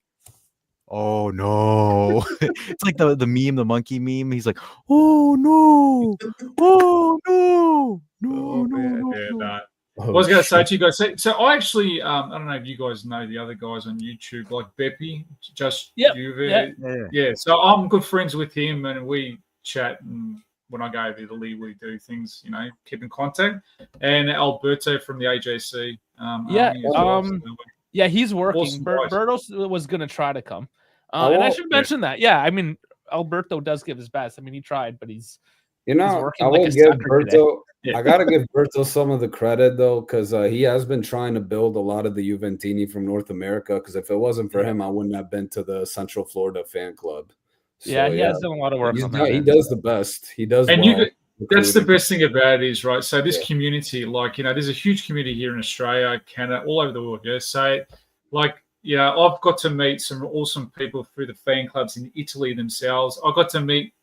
oh no. It's like the meme, the monkey meme. He's like, oh no, oh no, no. I was going to say to you guys, so I actually, I don't know if you guys know the other guys on YouTube, like Beppy, just Juve. Yeah. So I'm good friends with him, and we chat, and when I go to Italy, we do things, keep in contact. And Alberto from the AJC. He's working. Awesome Berto was going to try to come. And I should mention that. Yeah, I mean, Alberto does give his best. I mean, he tried, but he's working I will like a give sucker today. Berto. I gotta give Berto some of the credit though, because he has been trying to build a lot of the Juventini from North America. Because if it wasn't for him, I wouldn't have been to the Central Florida fan club. So, he has done a lot of work on that. He does the best. He does. And well. That's the best thing about it is, right? So this community, there's a huge community here in Australia, Canada, all over the world. Yeah. So, I've got to meet some awesome people through the fan clubs in Italy themselves. I got to meet,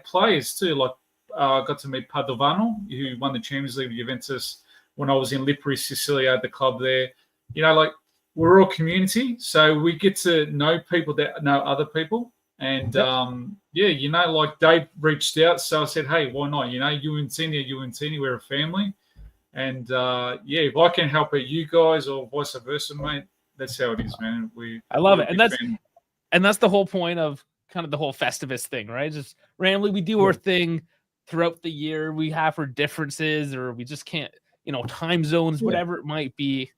players too. Like I got to meet Padovano, who won the Champions League with Juventus when I was in Lipari, Sicily, at the club there. We're all community, so we get to know people that know other people. And Dave reached out, so I said, "Hey, why not? Juventini, we're a family, and if I can help out you guys or vice versa, mate, that's how it is, man. I love it, and that's the whole point of kind of the whole Festivus thing, right? Just randomly, we do our thing throughout the year. We have our differences, or we just can't, time zones, whatever it might be.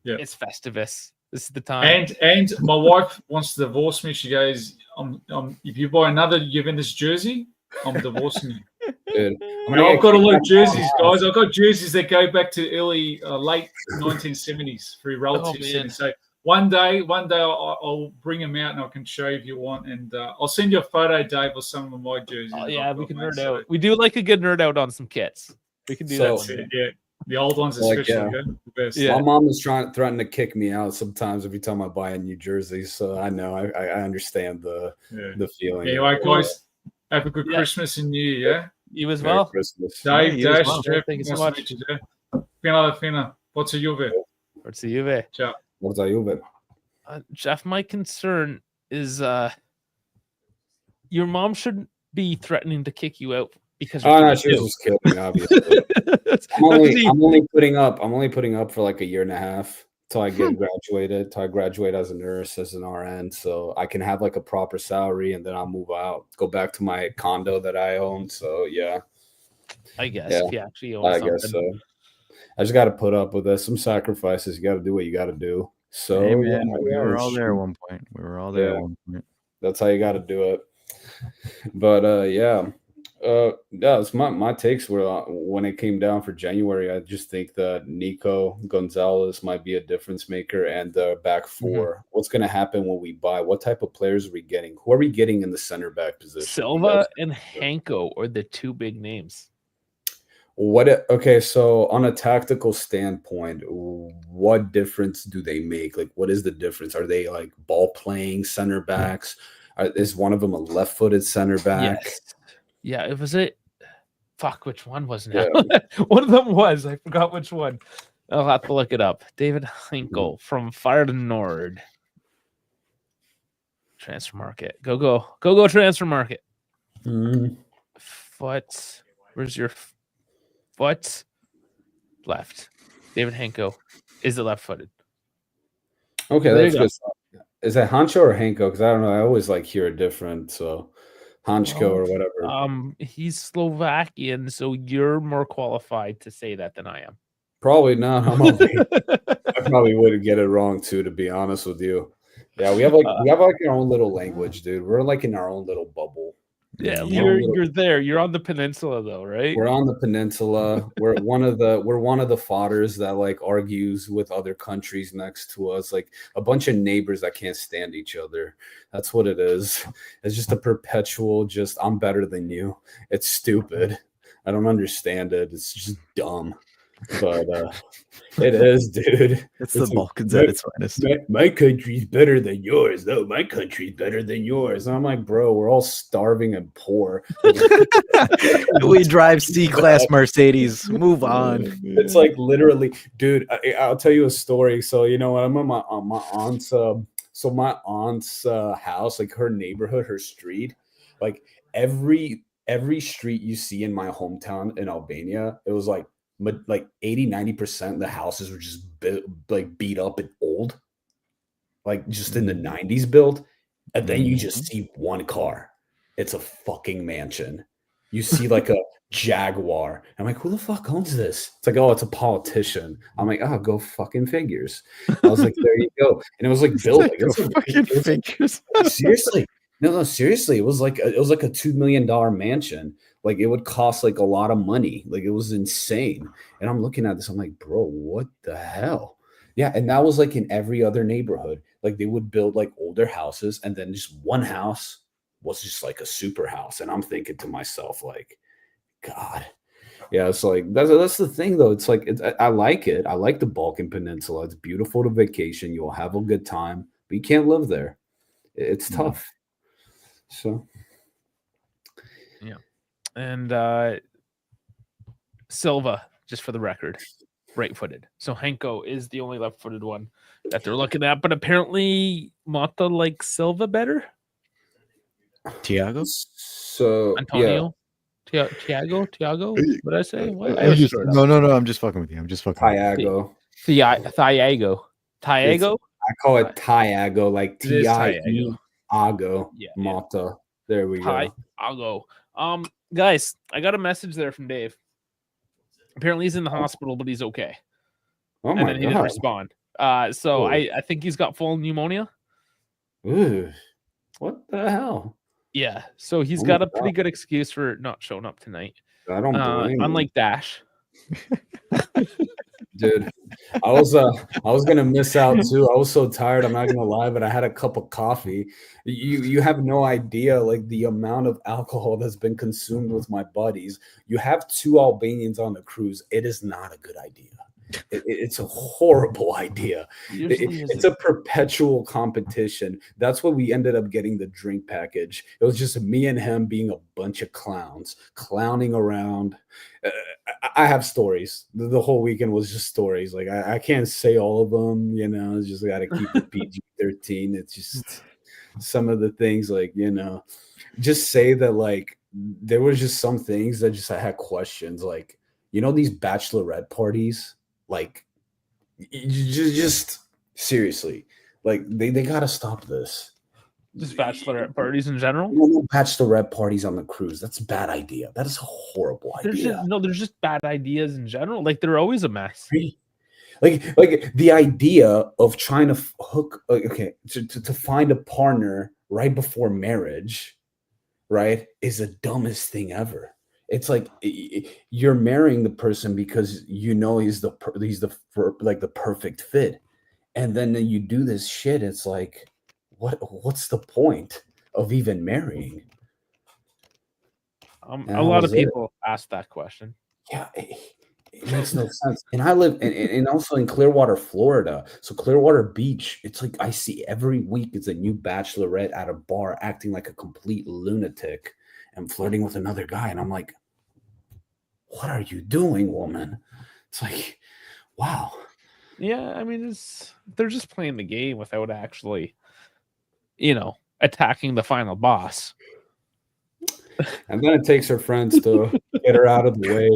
Yeah, it's Festivus. This is the time. And my wife wants to divorce me. She goes, if you buy another Juventus jersey, I'm divorcing you. Dude, I've got a lot of jerseys, guys. I've got jerseys that go back to late 1970s through relatives. So one day I'll bring them out and I can show you if you want. And I'll send you a photo, Dave, of some of my jerseys. Oh, yeah, we can nerd out. We do like a good nerd out on some kits. We can do that. Yeah. The old ones especially. The best. My mom is threatening to kick me out sometimes every time I buy a new jersey. So I know I understand the feeling. Anyway, guys, have a good Christmas and New Year. Yeah, you as well. Christmas. Dave, Dash, Jeff, thank you so much. Fina. Forza Juve. Forza Juve. Ciao. Forza Juve. Jeff, my concern is your mom shouldn't be threatening to kick you out because she was just kidding, obviously. I'm only putting up for like a year and a half till I graduate as a nurse, as an RN, so I can have like a proper salary, and then I'll move out, go back to my condo that I own. So yeah, I guess if you actually own something. Guess so. I just got to put up with some sacrifices. You got to do what you got to do. So hey, man, we were all there at one point. That's how you got to do it. But it's my takes were when it came down for January. I just think that Nico Gonzalez might be a difference maker, and the back four. What's going to happen when we buy? What type of players are we getting? Who are we getting in the center back position? Silva and Hanko are the two big names. So on a tactical standpoint, what difference do they make? Like, what is the difference? Are they like ball playing center backs? Is one of them a left-footed center back? Yes. Yeah, it was it. Fuck, which one was now? Yeah. One of them was. I forgot which one. I'll have to look it up. David Hinkel from Feyenoord. Transfer market. Go transfer market. Foot. Where's your foot? Left. David Hanko. Is it left-footed? Okay, that's good. Is it Hancho or Hanko? Because I don't know. I always hear it different. So Hanchko or whatever. He's Slovakian, so you're more qualified to say that than I am. Probably not. I probably would get it wrong too, to be honest with you. Yeah, we have our own little language, dude. We're like in our own little bubble. Yeah, you're there. You're on the peninsula though, right? We're on the peninsula. We're one of the fathers that like argues with other countries next to us, like a bunch of neighbors that can't stand each other. That's what it is. It's just a perpetual I'm better than you. It's stupid. I don't understand it. It's just dumb. But it is, dude. It's the Balkans at its finest. My country's better than yours. No, my country's better than yours. And I'm like, bro, we're all starving and poor. We drive C-class Mercedes. Move on. It's like literally, dude. I'll tell you a story. So I'm at my aunt's. So my aunt's house, like her neighborhood, her street, like every street you see in my hometown in Albania, it was like 80-90% of the houses were just beat up and old, like just in the 90s built. And then you just see one car. It's a fucking mansion. You see like a Jaguar. I'm like, who the fuck owns this? It's like, oh, it's a politician. I'm like, oh, go fucking figures. I was like, there you go. And it was like built. Figures. Seriously. No, seriously. It was like a $2 million mansion. Like it would cost like a lot of money. Like it was insane. And I'm looking at this. I'm like, bro, what the hell? Yeah. And that was like in every other neighborhood. Like they would build like older houses, and then just one house was just like a super house. And I'm thinking to myself, like, God. Yeah, it's like that's the thing though. It's like I like it. I like the Balkan Peninsula. It's beautiful to vacation. You'll have a good time, but you can't live there. It's tough. So yeah. And Silva, just for the record, right-footed. So Henko is the only left-footed one that they're looking at, but apparently Mata likes Silva better. Tiago? So Antonio? Yeah. Tiago? What did I say? What? No. I'm just fucking with you. Tiago. Tiago. I call it Tiago, like Tiago. Yeah. Mata. There we go. Tiago. Guys, I got a message there from Dave. Apparently he's in the hospital, but he's okay. Oh my and then he God. didn't respond. So I think he's got full pneumonia. Ooh, what the hell? Yeah, so he's got a pretty good excuse for not showing up tonight. I don't blame unlike Dash. Dude, I was gonna miss out too. I was so tired, I'm not gonna lie, but I had a cup of coffee. You have no idea like the amount of alcohol that's been consumed with my buddies. You have 2 Albanians on the cruise. It is not a good idea. It's a horrible idea. It's a perpetual competition. That's why we ended up getting the drink package. It was just me and him being a bunch of clowns, clowning around. I have stories. The whole weekend was just stories. Like I can't say all of them, it's just got to keep it PG-13. It's just some of the things like, just say that like there was just some things that just I had questions like, these bachelorette parties, like just seriously, like they got to stop this. Just bachelorette parties in general? No bachelorette parties on the cruise. That's a bad idea. That is a horrible idea. There's just bad ideas in general. Like they're always a mess. Like the idea of trying to hook, to find a partner right before marriage, right, is the dumbest thing ever. It's like you're marrying the person because he's the perfect fit, and then you do this shit. It's like, what's the point of even marrying? A lot of people ask that question. Yeah, it makes no sense. And I live and also in Clearwater, Florida. So Clearwater Beach, it's like I see every week it's a new bachelorette at a bar acting like a complete lunatic and flirting with another guy. And I'm like, what are you doing, woman? It's like, wow. Yeah, I mean, they're just playing the game without actually, attacking the final boss. And then it takes her friends to get her out of the way,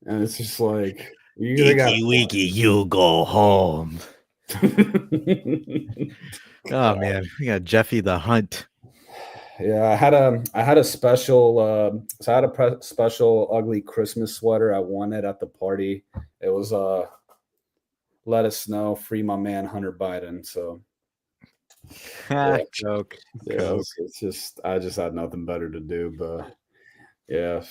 and it's just like, Wiki, you go home. Oh man, we got Jeffy the Hunt. Yeah, I had a special so I had a special ugly Christmas sweater. I won it at the party. It was let us know, free my man Hunter Biden. So yeah, Joke. yeah, it's just I just had nothing better to do. But yeah, He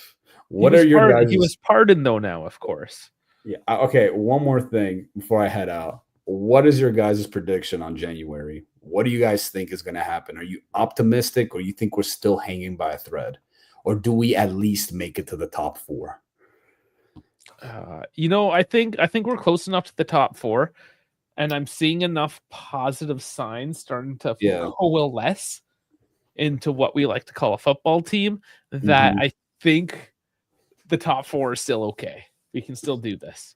what was are your guys? He was pardoned though now, of course. Yeah, okay. One more thing before I head out. What is your guys' prediction on January? What do you guys think is going to happen? Are you optimistic, or you think we're still hanging by a thread, or do we at least make it to the top 4? I think we're close enough to the top 4, and I'm seeing enough positive signs starting to coalesce into what we like to call a football team that I think the top 4 is still okay. We can still do this.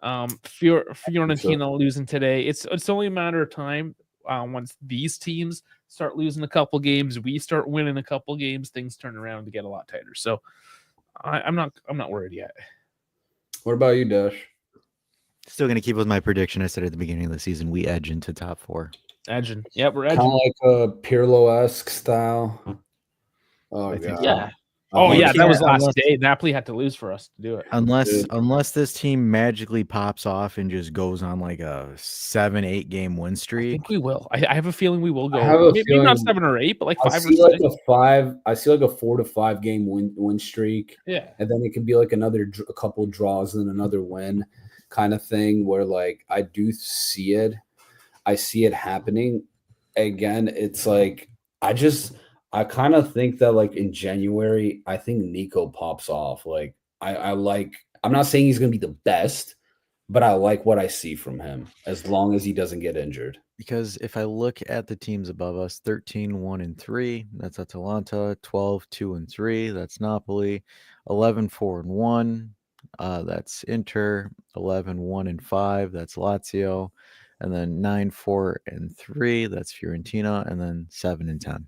Fiorentina losing today, it's only a matter of time. Once these teams start losing a couple games, we start winning a couple games, things turn around to get a lot tighter. So I'm not worried yet. What about you, Dash? Still going to keep with my prediction I said at the beginning of the season. We edge into top 4. Edging. Yeah, we're edging. Kind of like a Pirlo-esque style. Oh, I think God. Yeah. Oh, yeah, that was last day. Napoli had to lose for us to do it. Unless this team magically pops off and just goes on like a 7-8 game win I streak. think we will. I have a feeling we will go. Maybe not 7 or 8, but like 5 or 6. I see like a 4 to 5 game win streak. Yeah. And then it could be like a couple draws and another win kind of thing where like I do see it. I see it happening. Again, it's like I kind of think that like in January, I think Nico pops off. Like I'm not saying he's going to be the best, but I like what I see from him as long as he doesn't get injured. Because if I look at the teams above us, 13-1-3, that's Atalanta, 12-2-3, that's Napoli, 11-4-1, that's Inter, 11-1-5, that's Lazio, and then 9-4-3, that's Fiorentina, and then 7-10.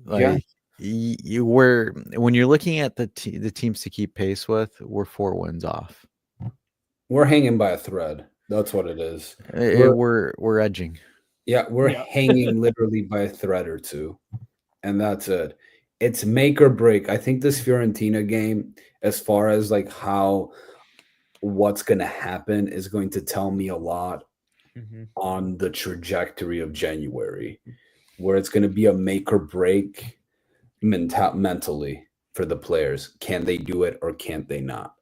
Like when you're looking at the teams to keep pace with, we're 4 wins off. We're hanging by a thread. That's what it is. We're edging. Yeah, we're hanging literally by a thread or two, and that's it. It's make or break. I think this Fiorentina game, as far as like what's going to happen, is going to tell me a lot on the trajectory of January, where it's going to be a make or break mentally for the players. Can they do it or can't they not?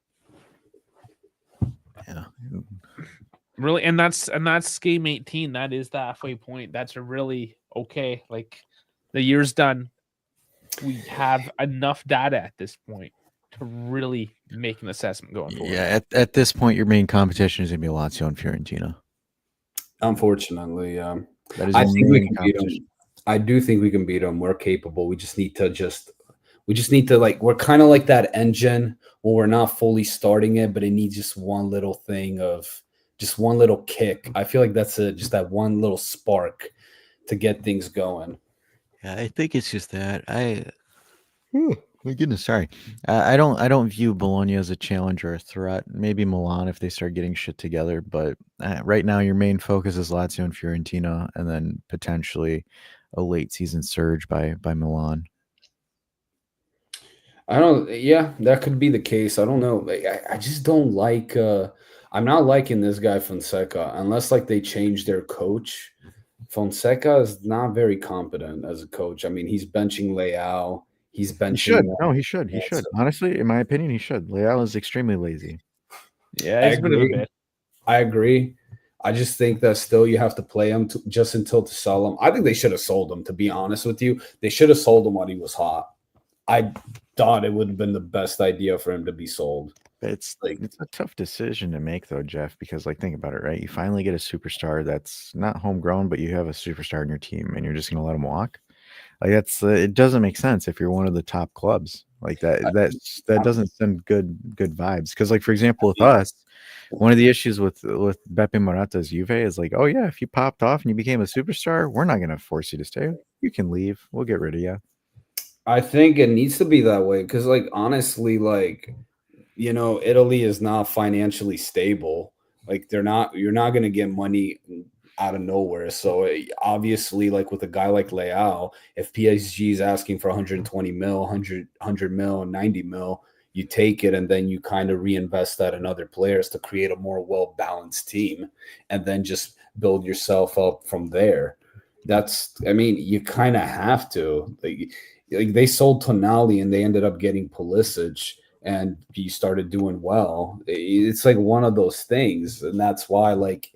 Yeah. Really, and that's game 18. That is the halfway point. That's a really okay. Like the year's done. We have enough data at this point to really make an assessment going forward. Yeah, at this point, your main competition is going to be Lazio and Fiorentina. Unfortunately, that is I think we can beat them. I do think we can beat them. We're capable. We just need to like, we're kind of like that engine where we're not fully starting it, but it needs just one little thing just one little kick. I feel like that's just that one little spark to get things going. Yeah, I think it's just that my goodness, sorry. I don't view Bologna as a challenge or a threat. Maybe Milan if they start getting shit together, but right now your main focus is Lazio and Fiorentina, and then potentially a late season surge by Milan. That could be the case. I don't know. I just don't like I'm not liking this guy Fonseca unless like they change their coach. Fonseca is not very competent as a coach. I mean, he's benching Leao. He's benching. He should. He should. Honestly, in my opinion, he should. Leao is extremely lazy. Yeah, he's a bit of a bit. I agree. I just think that still you have to play him just until to sell him. I think they should have sold him, to be honest with you. They should have sold him while he was hot. I thought it would have been the best idea for him to be sold. It's a tough decision to make, though, Jeff, because like think about it, right? You finally get a superstar that's not homegrown, but you have a superstar in your team, and you're just going to let him walk. Like it doesn't make sense if you're one of the top clubs like that. That doesn't send good vibes. Because like for example, with us, one of the issues with Beppe Morata's Juve is like, oh yeah, if you popped off and you became a superstar, we're not going to force you to stay. You can leave. We'll get rid of you. I think it needs to be that way because, like, honestly, like, you know, Italy is not financially stable. Like, you're not going to get money out of nowhere. So obviously, like with a guy like Leao, if PSG is asking for 120 mil, 100 mil, 90 mil, you take it and then you kind of reinvest that in other players to create a more well-balanced team and then just build yourself up from there. You kind of have to. Like they sold Tonali and they ended up getting Pulisic and he started doing well. It's like one of those things. And that's why, like,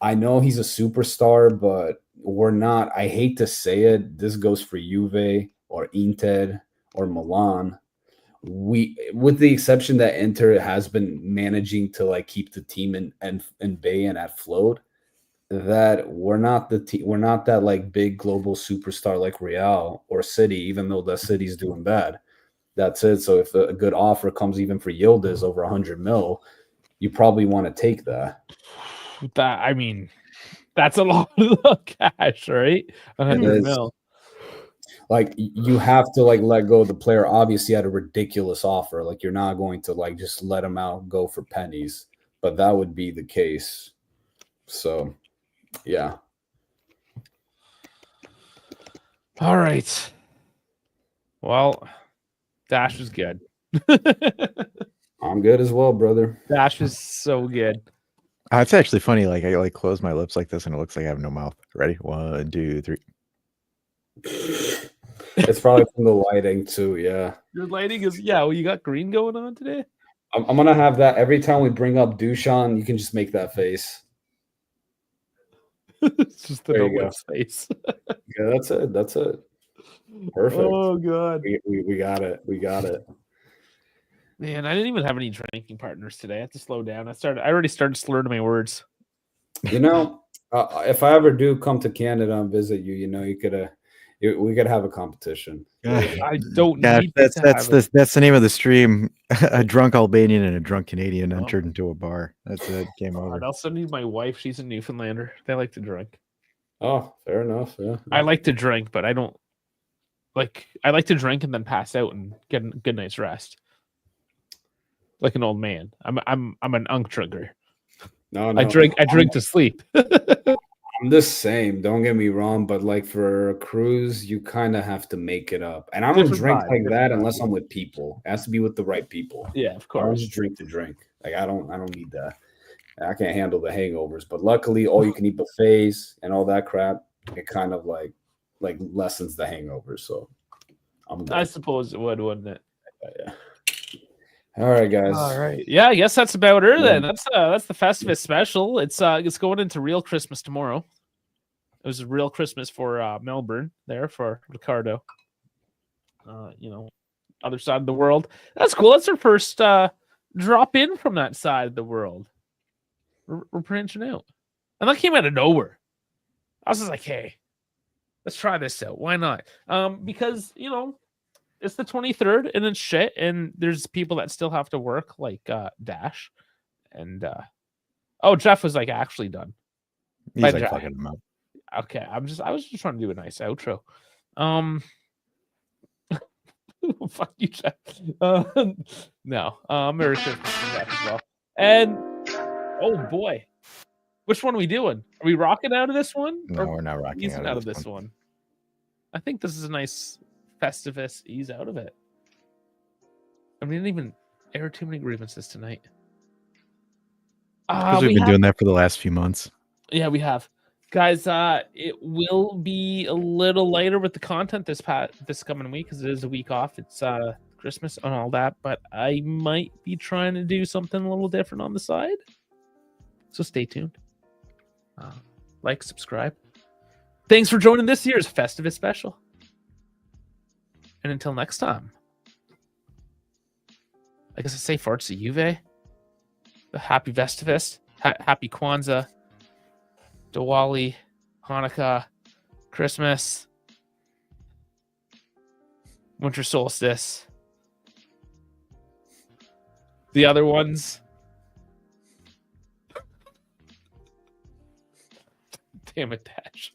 I know he's a superstar, but we're not. I hate to say it. This goes for Juve or Inter or Milan. With the exception that Inter has been managing to like keep the team in bay and at float, that we're not we're not that like big global superstar like Real or City, even though the City's doing bad. That's it. So if a good offer comes even for Yildiz over 100 mil, you probably want to take that. That's a lot of cash, right? 100 mil. Like you have to like let go of the player obviously at a ridiculous offer. Like you're not going to like just let him out go for pennies, but that would be the case. So yeah. All right. Well, Dash is good. I'm good as well, brother. Dash is so good. It's actually funny. Like I like close my lips like this, and it looks like I have no mouth. Ready? 1, 2, 3. It's probably from the lighting too. Yeah. Your lighting is well, you got green going on today. I'm gonna have that every time we bring up Dushan. You can just make that face. It's just the There you no go. face. Yeah, that's it. That's it. Perfect. Oh god. We got it. We got it. Man, I didn't even have any drinking partners today. I have to slow down. I already started slurring my words. You know, if I ever do come to Canada and visit you, you know, we could have a competition. I don't Gosh, need that's to have it. that's the name of the stream. A drunk Albanian and a drunk Canadian entered into a bar. That's it. Game over. I'll send you my wife. She's a Newfoundlander. They like to drink. Oh, fair enough. Yeah. I like to drink, but I don't like. I like to drink and then pass out and get a good night's rest, like an old man. I'm an unk drinker. No, I drink to sleep. I'm the same. Don't get me wrong, but like for a cruise, you kind of have to make it up. And I don't drink like that unless I'm with people. It has to be with the right people. Yeah, of I don't course. just drink to drink. Like I don't need that. I can't handle the hangovers. But luckily, all you can eat buffets and all that crap, it kind of like lessens the hangovers. So I'm good. I suppose it would, wouldn't it? Yeah. All right, guys. All right. Yeah, I guess that's about her then. That's the Festivus special. It's going into real Christmas tomorrow. It was a real Christmas for Melbourne there for Ricardo. Other side of the world. That's cool. That's our first drop in from that side of the world. We're branching out. And that came out of nowhere. I was just like, hey, let's try this out. Why not? Because, it's the 23rd and it's shit. And there's people that still have to work like Dash. And Jeff was like actually done. He's like fucking him up. Okay. I was just trying to do a nice outro. Fuck you, Jeff. No. Merry Christmas to Jeff as well. And oh boy. Which one are we doing? Are we rocking out of this one? No, we're not rocking out of this one. I think this is a nice Festivus ease out of it. I mean, we didn't even air too many grievances tonight. Because we've been doing that for the last few months. Yeah, we have. Guys, it will be a little later with the content this coming week because it is a week off. It's Christmas and all that, but I might be trying to do something a little different on the side. So stay tuned. Like, subscribe. Thanks for joining this year's Festivus special. And until next time, I guess I say farts to Juve. Happy Festivus. Happy Kwanzaa. Diwali. Hanukkah. Christmas. Winter solstice. The other ones. Damn it, Dash.